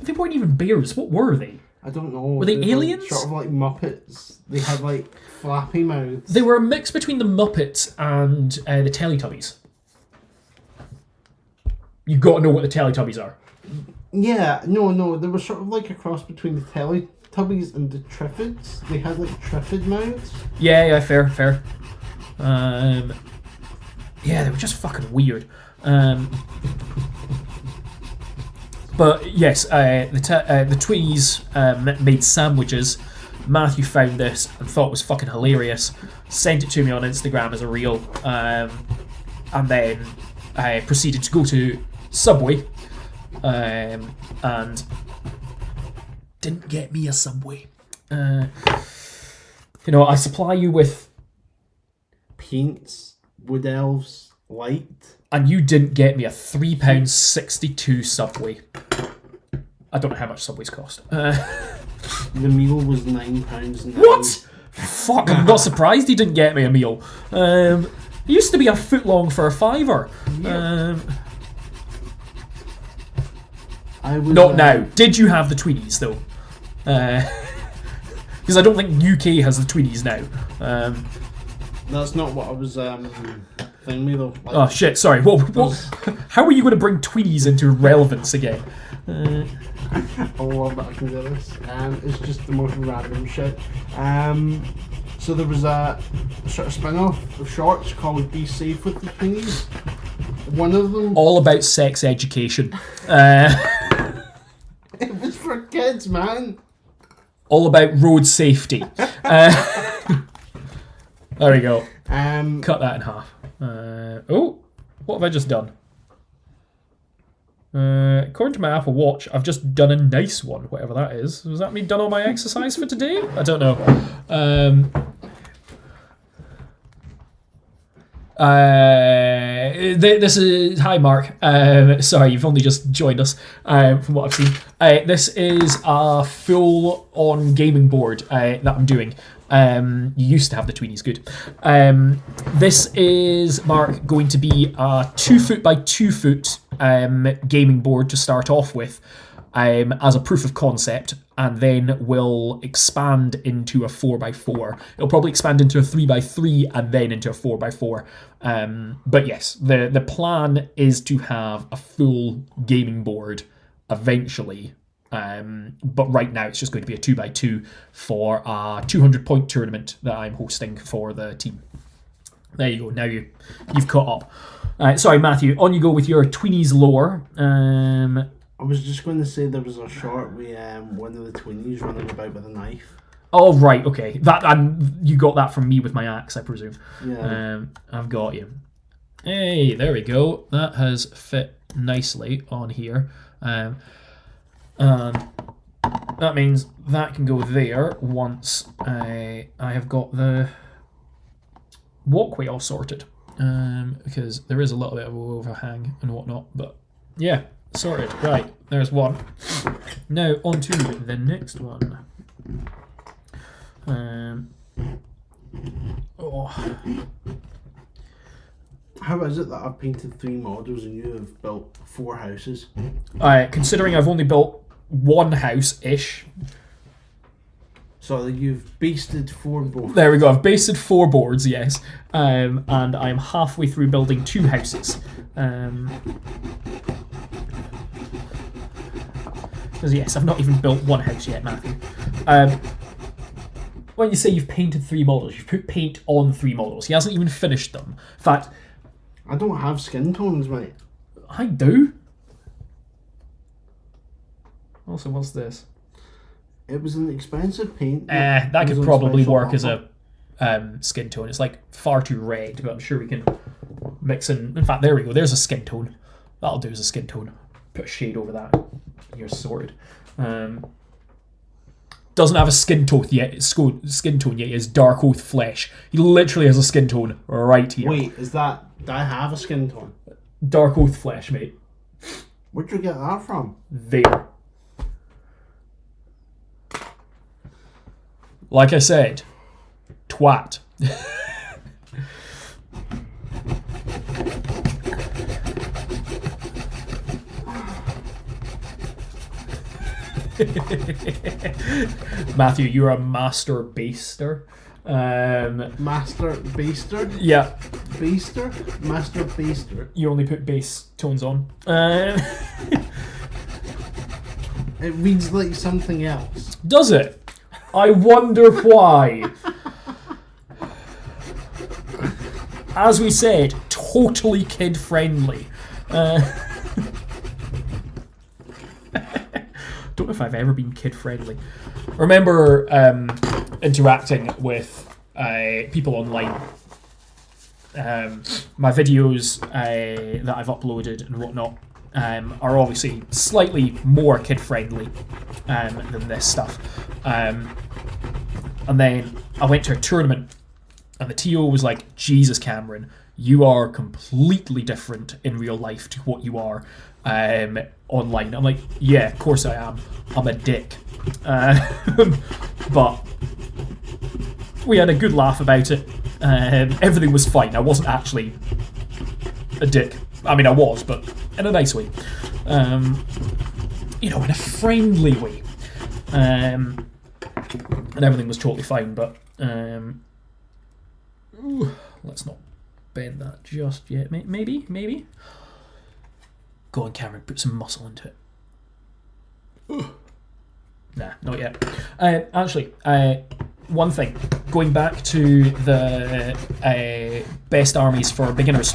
They weren't even bears, what were they? I don't know. Were they aliens? Sort of like Muppets. They had like flappy mouths. They were a mix between the Muppets and the Teletubbies. You've got to know what the Teletubbies are. Yeah, no, they were sort of like a cross between the Teletubbies and the Triffids. They had like Triffid mouths. Yeah, fair. Yeah, they were just fucking weird. But yes, the tweenies made sandwiches. Matthew found this and thought it was fucking hilarious. Sent it to me on Instagram as a reel, and then I proceeded to go to Subway, and didn't get me a Subway. I supply you with Paints, Wood Elves, Light. and you didn't get me a £3.62 Subway. I don't know how much Subways cost. The meal was £9.09. What? Fuck, I'm not surprised he didn't get me a meal. It used to be a foot long for a £5. Yeah. I was, Not now. Did you have the tweenies though? Because I don't think UK has the tweenies now. That's not what I was thinking me though. Like, Oh shit! Sorry. What? How are you going to bring tweenies into relevance again? I love that I can do this. It's just the most random shit. So there was a sort of spin-off of shorts called Be Safe with the Tweenies. One of them... All about sex education. It was for kids, man. All about road safety. There we go. Cut that in half. Oh, what have I just done? According to my Apple Watch, I've just done a nice one, whatever that is. Was that me done all my exercise for today? I don't know. This is... Hi, Mark. Sorry, you've only just joined us, from what I've seen. This is a full-on gaming board that I'm doing. You used to have the tweenies, good. This is, Mark, going to be a 2 foot by 2 foot gaming board to start off with, as a proof of concept, and then will expand into a 4x4. It'll probably expand into a 3x3 and then into a 4x4. But yes, the plan is to have a full gaming board eventually. But right now it's just going to be a 2x2 for a 200-point tournament that I'm hosting for the team. There you go. Now you've caught up. Sorry, Matthew. On you go with your tweenies lore. I was just going to say there was a short with one of the tweenies running about with a knife. Oh right, okay. That you got that from me with my axe, I presume. Yeah. I've got you. Hey, there we go. That has fit nicely on here. And that means that can go there once I have got the walkway all sorted, because there is a little bit of overhang and whatnot, but yeah, sorted. Right, there's one. Now on to the next one. How is it that I've painted 3 models and you have built 4 houses? Considering I've only built one house-ish. So you've basted 4 boards. There we go. I've basted 4 boards, yes. And I'm halfway through building 2 houses. Because yes, I've not even built 1 house yet, Matthew. When you say you've painted 3 models, you've put paint on 3 models. He hasn't even finished them. In fact, I don't have skin tones, mate. I do. Also, what's this? It was an expensive paint. That could probably work as a skin tone. It's like far too red, but I'm sure we can mix in. In fact, there we go. There's a skin tone. That'll do as a skin tone. Put a shade over that. You're sorted. Doesn't have a skin tone yet. Skin tone yet. He has dark oath flesh. He literally has a skin tone right here. Wait, is that? Do I have a skin tone? Dark oath flesh, mate. Where'd you get that from? There. Like I said, twat. Matthew, you're a master baster. Master baster? Yeah. Baster? Master baster. You only put bass tones on. It reads like something else. Does it? I wonder why. As we said, totally kid-friendly. Don't know if I've ever been kid-friendly. Remember interacting with people online. My videos that I've uploaded and whatnot are obviously slightly more kid-friendly than this stuff. And then I went to a tournament and the TO was like, Jesus, Cameron, you are completely different in real life to what you are online. I'm like, yeah, of course I am. I'm a dick. But we had a good laugh about it. Everything was fine. I wasn't actually a dick. I mean, I was, but in a nice way. In a friendly way. And everything was totally fine, but let's not bend that just yet. Maybe. Go on, Cameron, put some muscle into it. Nah, not yet. Actually, one thing. Going back to the best armies for beginners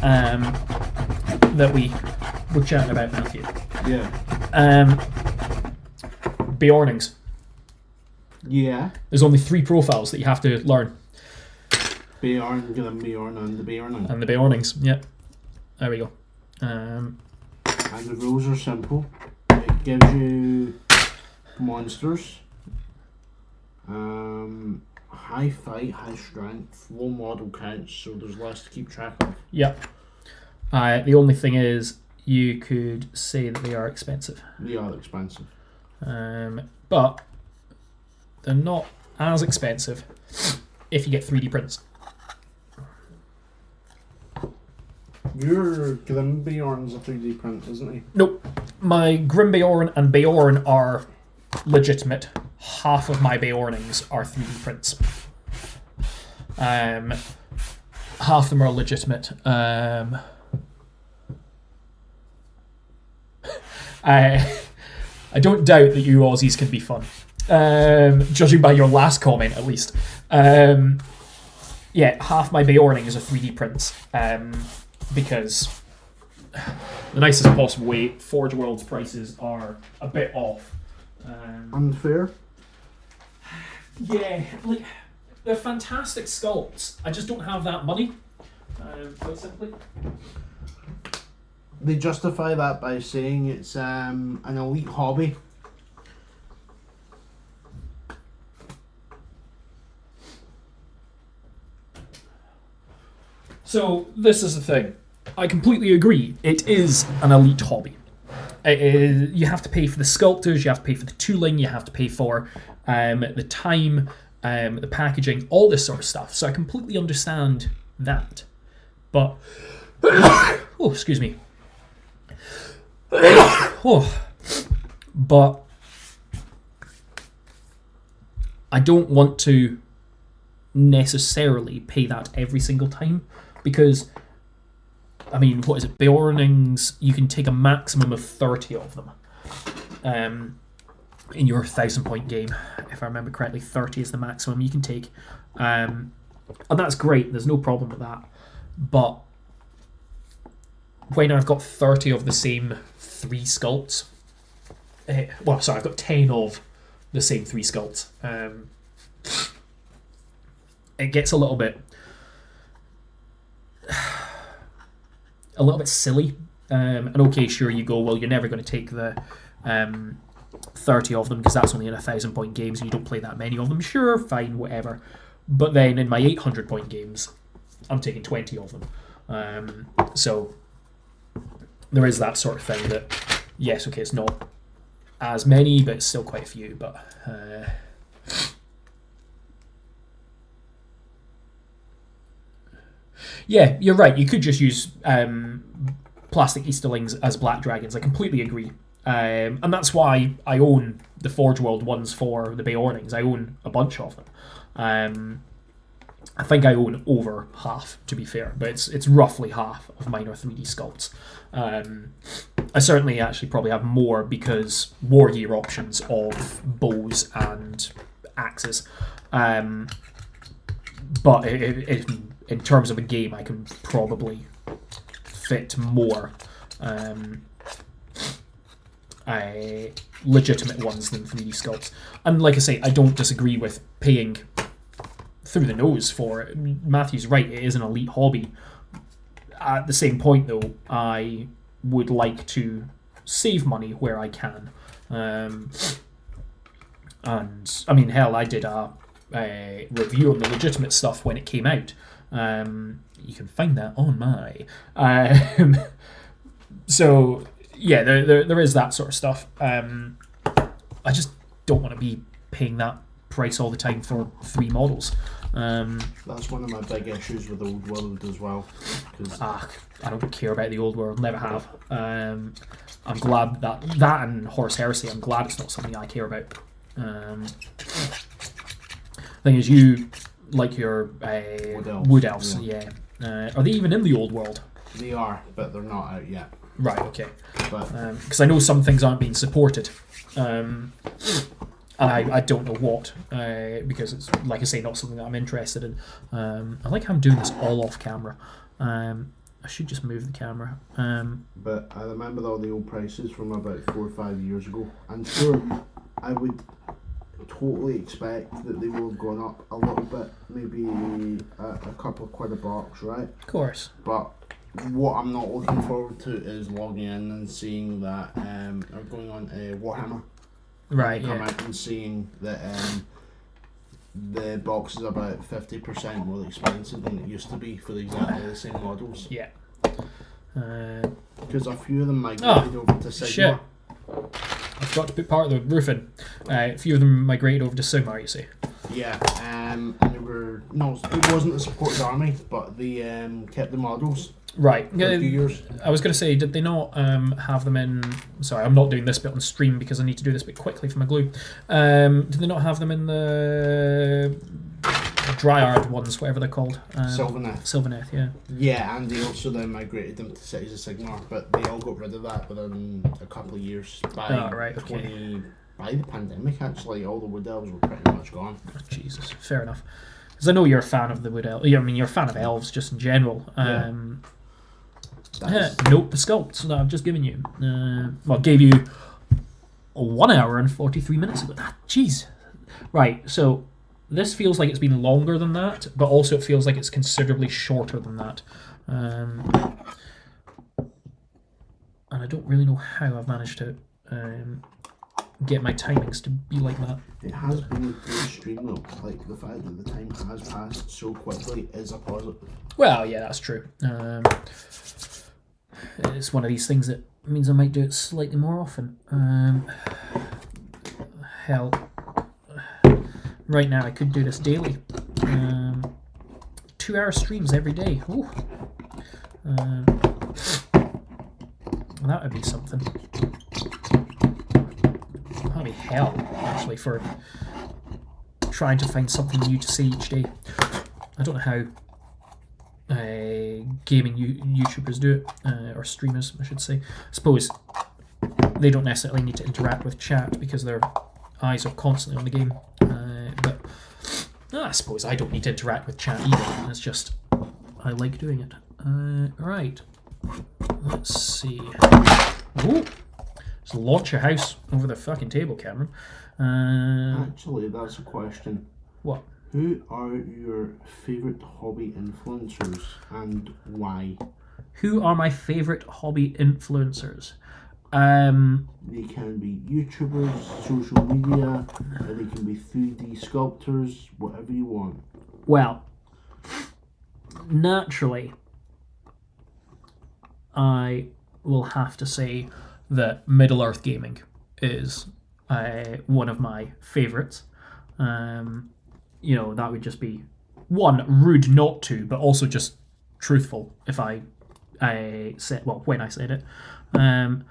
that we were chatting about, Matthew. Yeah. Beornings. Yeah. There's only 3 profiles that you have to learn. Beorn, Beorn, and the Beorning. And the Beornings, yep. There we go. And the rules are simple. It gives you monsters, high fight, high strength, low model counts, so there's less to keep track of. Yep. The only thing is, you could say that they are expensive. They are expensive. But they're not as expensive if you get 3D prints. Your Grim Beorn's a 3D print, isn't he? Nope. My Grim Beorn and Beorn are legitimate. Half of my Beornings are 3D prints. Half of them are legitimate. I don't doubt that you Aussies can be fun. Judging by your last comment, at least. Yeah, half my Beornings are 3D prints. Because the nicest possible way, Forge World's prices are a bit off. Unfair? Yeah, like, they're fantastic sculpts. I just don't have that money, quite simply. They justify that by saying it's an elite hobby. So, this is the thing. I completely agree. It is an elite hobby. You have to pay for the sculptors, you have to pay for the tooling, you have to pay for the time, the packaging, all this sort of stuff. So I completely understand that. But, oh, excuse me. Oh, but I don't want to necessarily pay that every single time, because I mean, what is it? Beornings, you can take a maximum of 30 of them in your 1,000-point game. If I remember correctly, 30 is the maximum you can take. And that's great, there's no problem with that. But when I've got 30 of the same 3 sculpts, I've got 10 of the same 3 sculpts, it gets a little bit silly. And okay, sure, you go, well, you're never going to take the 30 of them because that's only in 1,000-point games and you don't play that many of them. Sure, fine, whatever. But then in my 800-point games, I'm taking 20 of them. So there is that sort of thing that, yes, okay, it's not as many, but it's still quite a few. But yeah, you're right. You could just use plastic Easterlings as black dragons. I completely agree. And that's why I own the Forge World ones for the Beornings. I own a bunch of them. I think I own over half, to be fair, but it's roughly half of mine are 3D sculpts. I certainly actually probably have more because war gear options of bows and axes. But in terms of a game, I can probably fit more legitimate ones than 3D sculpts. And like I say, I don't disagree with paying through the nose for it. Matthew's right, it is an elite hobby. At the same point, though, I would like to save money where I can. And I mean, hell, I did a review on the legitimate stuff when it came out. You can find that on my. So yeah, there is that sort of stuff. I just don't want to be paying that price all the time for 3 models. That's one of my big issues with Old World as well. I don't care about the Old World, never have. I'm glad that and Horus Heresy, I'm glad it's not something I care about. Thing is, you like your Wood Elves, yeah. Are they even in the Old World? They are, but they're not out yet. Right, okay. Because I know some things aren't being supported. And I don't know what, because it's, like I say, not something that I'm interested in. I like how I'm doing this all off camera. I should just move the camera. But I remember all the old prices from about 4 or 5 years ago. I'm sure I would totally expect that they will have gone up a little bit, maybe a couple of quid a box, right? Of course. But what I'm not looking forward to is logging in and seeing that they're going on Warhammer. Right, come out and seeing that the box is about 50% more expensive than it used to be for exactly the same models. Yeah. Because a few of them migrated over to Sigma. Shit. I forgot to put part of the roof in. A few of them migrated over to Sigma, you see. Yeah, and they were... No, it wasn't a supported army, but they kept the models. Right. For a few years. I was going to say, did they not have them in... Sorry, I'm not doing this bit on stream because I need to do this bit quickly for my glue. Did they not have them in the Dryad ones, whatever they're called? Sylvaneth, yeah. Yeah, and they also then migrated them to Cities of Sigmar, but they all got rid of that within a couple of years. By the pandemic, actually, all the Wood Elves were pretty much gone. Oh, Jesus, fair enough. Because I know you're a fan of the Wood Elves. I mean, you're a fan of elves just in general. Note the sculpts that I've just given you. Gave you 1 hour and 43 minutes ago. Jeez. Right, so this feels like it's been longer than that, but also it feels like it's considerably shorter than that. And I don't really know how I've managed to get my timings to be like that. It has been a good stream though. Like, the fact that the time has passed so quickly is a positive. Well, yeah, that's true. It's one of these things that means I might do it slightly more often. Hell, right now I could do this daily. 2-hour streams every day. Ooh. That would be something. hell, actually, for trying to find something new to say each day. I don't know how gaming YouTubers do it, or streamers, I should say. I suppose they don't necessarily need to interact with chat because their eyes are constantly on the game. But I suppose I don't need to interact with chat either. It's just I like doing it. Right. Let's see. Ooh. Just launch your house over the fucking table, Cameron. Actually, that's a question. What? Who are your favourite hobby influencers and why? Who are my favourite hobby influencers? They can be YouTubers, social media, they can be 3D sculptors, whatever you want. Well, naturally, I will have to say that Middle Earth Gaming is one of my favourites. You know, that would just be, one, rude not to, but also just truthful if I said, well, when I said it. And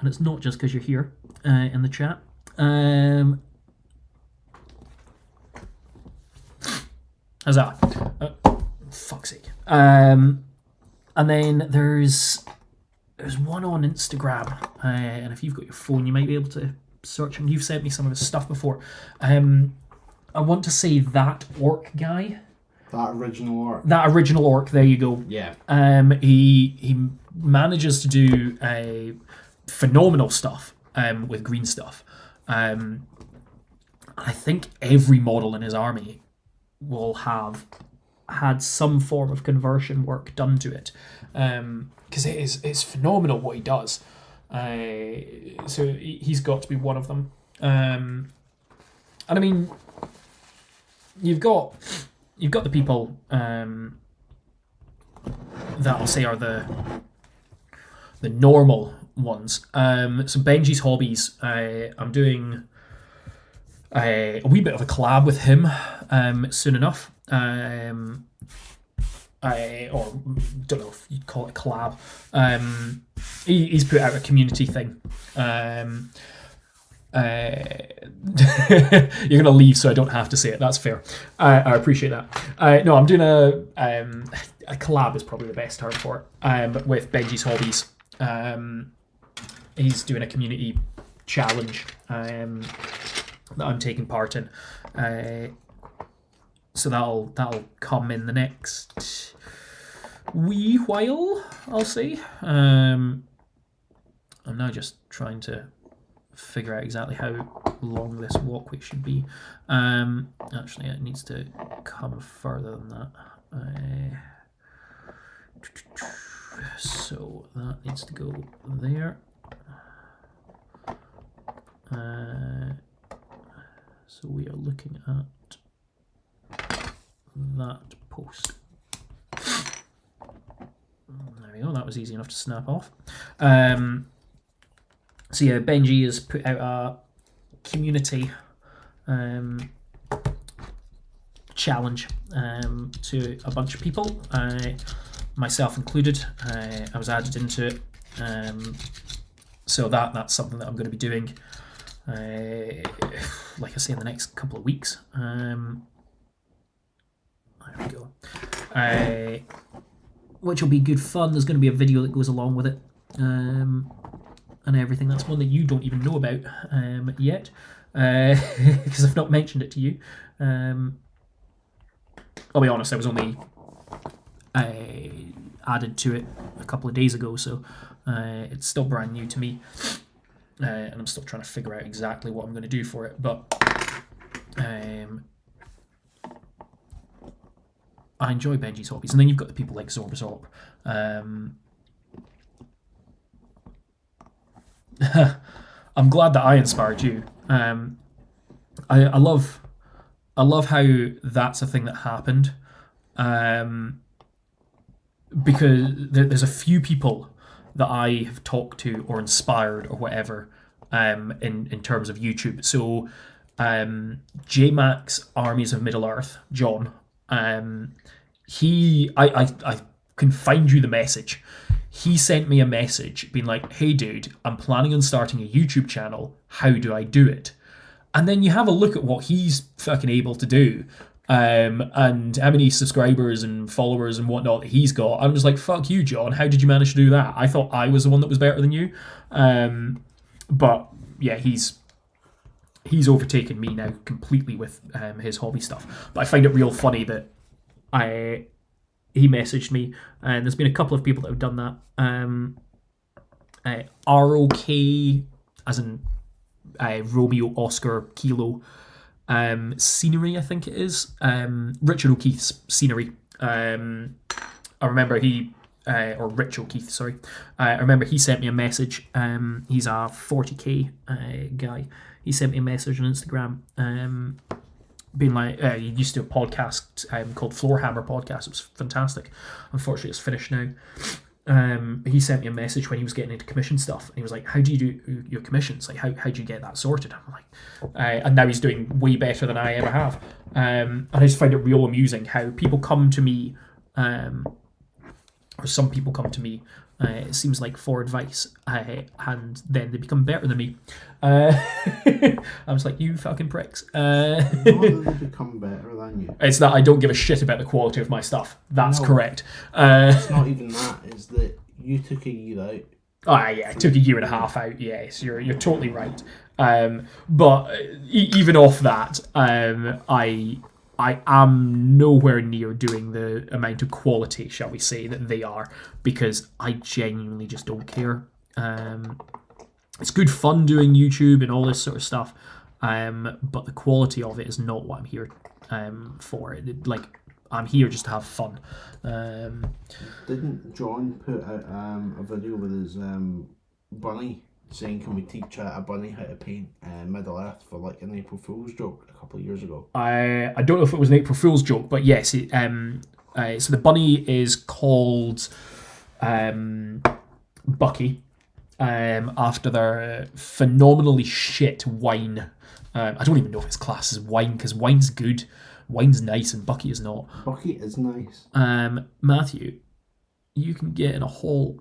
it's not just because you're here in the chat. How's that? Fuck's sake. And then there's one on Instagram, and if you've got your phone, you might be able to search him. You've sent me some of his stuff before. I want to say that orc guy. That original orc. That original orc. There you go. Yeah. He manages to do phenomenal stuff with green stuff. I think every model in his army will have had some form of conversion work done to it, because it's phenomenal what he does. So he's got to be one of them. And I mean, you've got the people that I'll say are the normal ones. So Benji's Hobbies, I'm doing a wee bit of a collab with him soon enough. Or don't know if you'd call it a collab. He's put out a community thing. You're gonna leave, so I don't have to say it. That's fair. I appreciate that. No, I'm doing a collab is probably the best term for it. With Benji's Hobbies. He's doing a community challenge that I'm taking part in. So that'll come in the next wee while, I'll say. I'm now just trying to figure out exactly how long this walkway should be. Actually, it needs to come further than that. So that needs to go there. So we are looking at that post. There we go, that was easy enough to snap off. So yeah, Benji has put out a community challenge to a bunch of people, myself included. I was added into it, so that's something that I'm going to be doing, like I say, in the next couple of weeks. There we go. Which will be good fun. There's going to be a video that goes along with it, and everything. That's one that you don't even know about yet, because I've not mentioned it to you. I'll be honest, I was only added to it a couple of days ago, so it's still brand new to me, and I'm still trying to figure out exactly what I'm going to do for it, but I enjoy Benji's Hobbies. And then you've got the people like Zorbazorb. I'm glad that I inspired you. I love how that's a thing that happened, because there's a few people that I have talked to or inspired or whatever in terms of YouTube. So JMax Armies of Middle Earth, John, I can find you the message. He sent me a message being like, hey dude, I'm planning on starting a YouTube channel. How do I do it? And then you have a look at what he's fucking able to do, and how many subscribers and followers and whatnot that he's got. I'm just like, fuck you, John. How did you manage to do that? I thought I was the one that was better than you. But yeah, he's overtaken me now completely with his hobby stuff. But I find it real funny that he messaged me, and there's been a couple of people that have done that. ROK, as in Romeo Oscar Kilo, Scenery, I think it is. Richard O'Keefe's Scenery. I remember or Rich O'Keefe, sorry. I remember he sent me a message. He's a 40k guy. He sent me a message on Instagram, being like, he used to do a podcast called Floorhammer Podcast. It was fantastic. Unfortunately, it's finished now. He sent me a message when he was getting into commission stuff, and he was like, "How do you do your commissions? Like, how do you get that sorted?" I'm like, and now he's doing way better than I ever have. And I just find it real amusing how people come to me, or some people come to me. It seems like for advice, and then they become better than me. I was like, you fucking pricks. Not that they become better than you. It's that I don't give a shit about the quality of my stuff. That's correct. It's not even that. It's that you took a year out. Oh yeah, it took a year and a half out. Yes, you're totally right. But even off that, I am nowhere near doing the amount of quality, shall we say, that they are, because I genuinely just don't care. It's good fun doing YouTube and all this sort of stuff, but the quality of it is not what I'm here for. I'm here just to have fun. Didn't John put out a video with his bunny saying, "Can we teach a bunny how to paint Middle Earth for like an April Fool's joke a couple of years ago?" I don't know if it was an April Fool's joke, but yes. So the bunny is called Bucky, after their phenomenally shit wine. I don't even know if it's classed as wine, because wine's good. Wine's nice and Bucky is not. Bucky is nice. Matthew, you can get in a hole.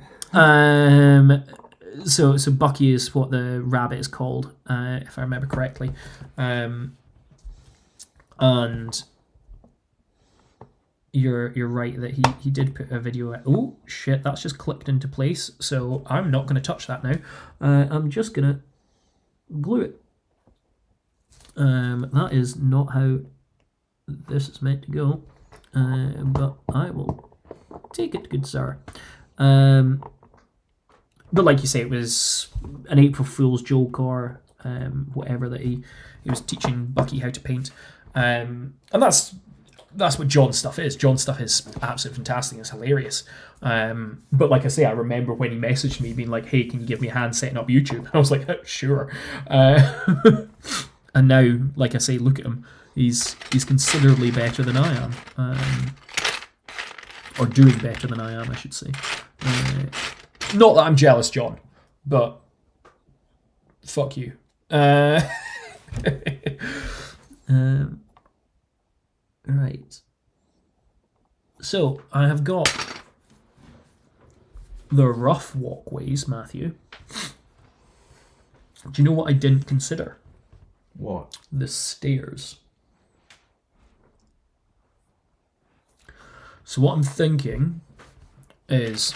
So Bucky is what the rabbit is called, if I remember correctly. And you're right that he did put a video out. Oh shit, that's just clicked into place. So I'm not going to touch that now. I'm just going to glue it. That is not how this is meant to go. But I will take it, good sir. But like you say, it was an April Fool's joke or whatever that he was teaching Bucky how to paint. And that's what John's stuff is. John's stuff is absolutely fantastic. It's hilarious. But like I say, I remember when he messaged me being like, "Hey, can you give me a hand setting up YouTube?" I was like, "Oh, sure." And now, like I say, look at him. He's considerably better than I am. Or doing better than I am, I should say. Not that I'm jealous, John, but fuck you. Right. So, I have got the rough walkways, Matthew. Do you know what I didn't consider? What? The stairs. So what I'm thinking is...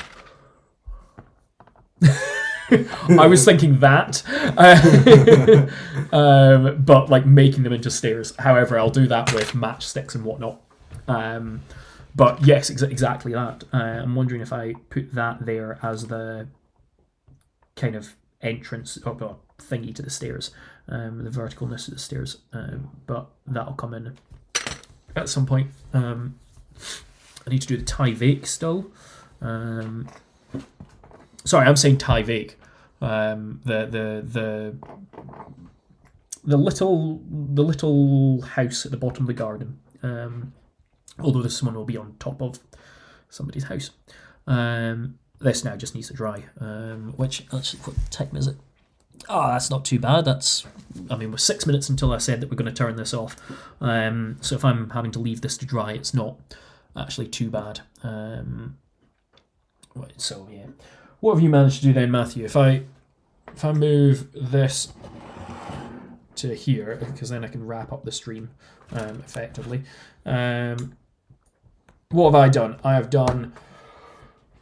I was thinking that, but like making them into stairs. However, I'll do that with matchsticks and whatnot. But yes, exactly that. I'm wondering if I put that there as the kind of entrance or thingy to the stairs, the verticalness of the stairs. But that'll come in at some point. I need to do the Tyvek still. Sorry, I'm saying Tyvek. The little house at the bottom of the garden. Although this one will be on top of somebody's house. This now just needs to dry. Which actually, what time is it? Oh, that's not too bad. We're 6 minutes until I said that we're going to turn this off. So if I'm having to leave this to dry, it's not actually too bad. So yeah. What have you managed to do then, Matthew? If I move this to here, because then I can wrap up the stream effectively. What have I done? I have done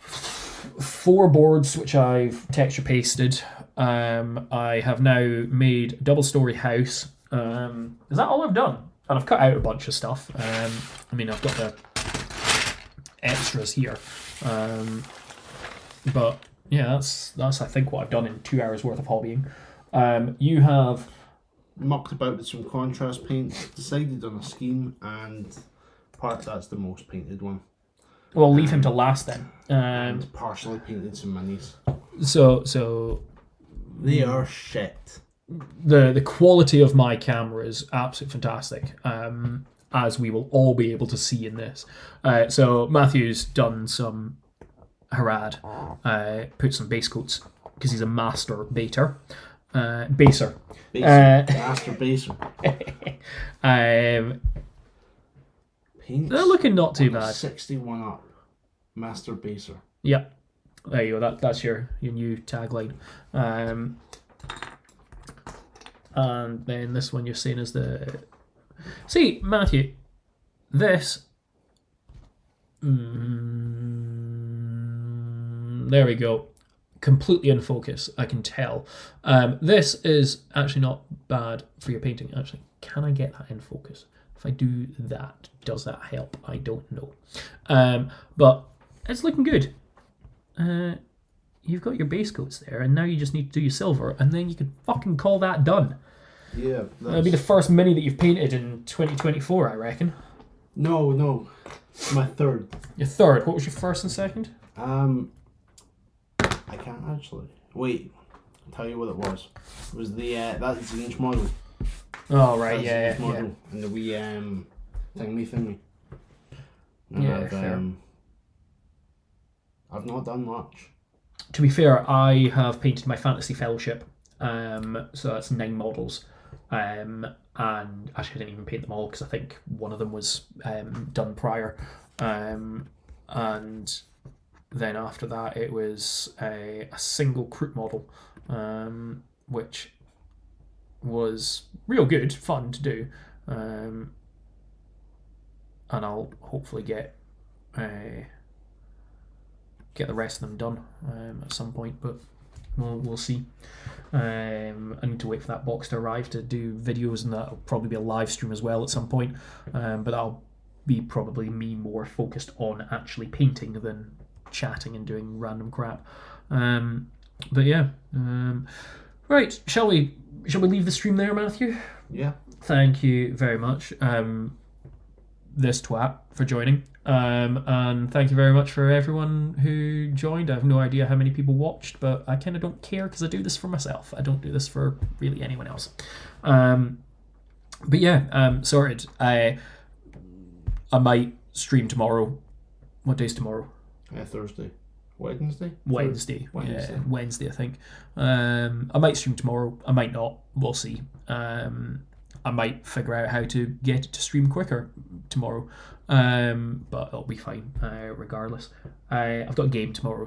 4 boards, which I've texture pasted. I have now made a double-story house. Is that all I've done? And I've cut out a bunch of stuff. I mean, I've got the extras here. But yeah, that's I think what I've done in 2 hours worth of hobbying. You have mucked about with some contrast paints, decided on a scheme, and that's the most painted one. Well, leave him to last then. And partially painted some minis. So they are shit. The quality of my camera is absolutely fantastic, as we will all be able to see in this. So Matthew's done some Harad, put some base coats because he's a master baser. Master baser. Paints. They're looking not too bad. 61 up. Master baser. Yeah. There you go. That's your new tagline. And then this one you're saying is the... See, Matthew, this... there we go. Completely in focus, I can tell. This is actually not bad for your painting. Actually, can I get that in focus? If I do that, does that help? I don't know. But it's looking good. You've got your base coats there, and now you just need to do your silver, and then you can fucking call that done. Yeah. That'll be the first mini that you've painted in 2024, I reckon. No. My third. Your third. What was your first and second? I can't actually. Wait. I'll tell you what it was. It was the that Zinch model. Oh, right, yeah. And the wee thingy. Yeah, fair. I've not done much. To be fair, I have painted my Fantasy Fellowship. So that's 9 models. And actually I didn't even paint them all because I think one of them was done prior. And then after that it was a single Kroot model, which was real good, fun to do. And I'll hopefully get the rest of them done at some point, but we'll see. I need to wait for that box to arrive to do videos, and that'll probably be a live stream as well at some point. But that'll be probably me more focused on actually painting than chatting and doing random crap. But yeah, right. Shall we leave the stream there, Matthew? Yeah. Thank you very much, this twat, for joining. And thank you very much for everyone who joined. I have no idea how many people watched, but I kind of don't care because I do this for myself. I don't do this for really anyone else. But yeah, sorted. I might stream tomorrow. What day's tomorrow? Thursday. Wednesday? Wednesday. Yeah, Wednesday, I think. I might stream tomorrow. I might not. We'll see. I might figure out how to get it to stream quicker tomorrow. But it'll be fine regardless. I've got a game tomorrow.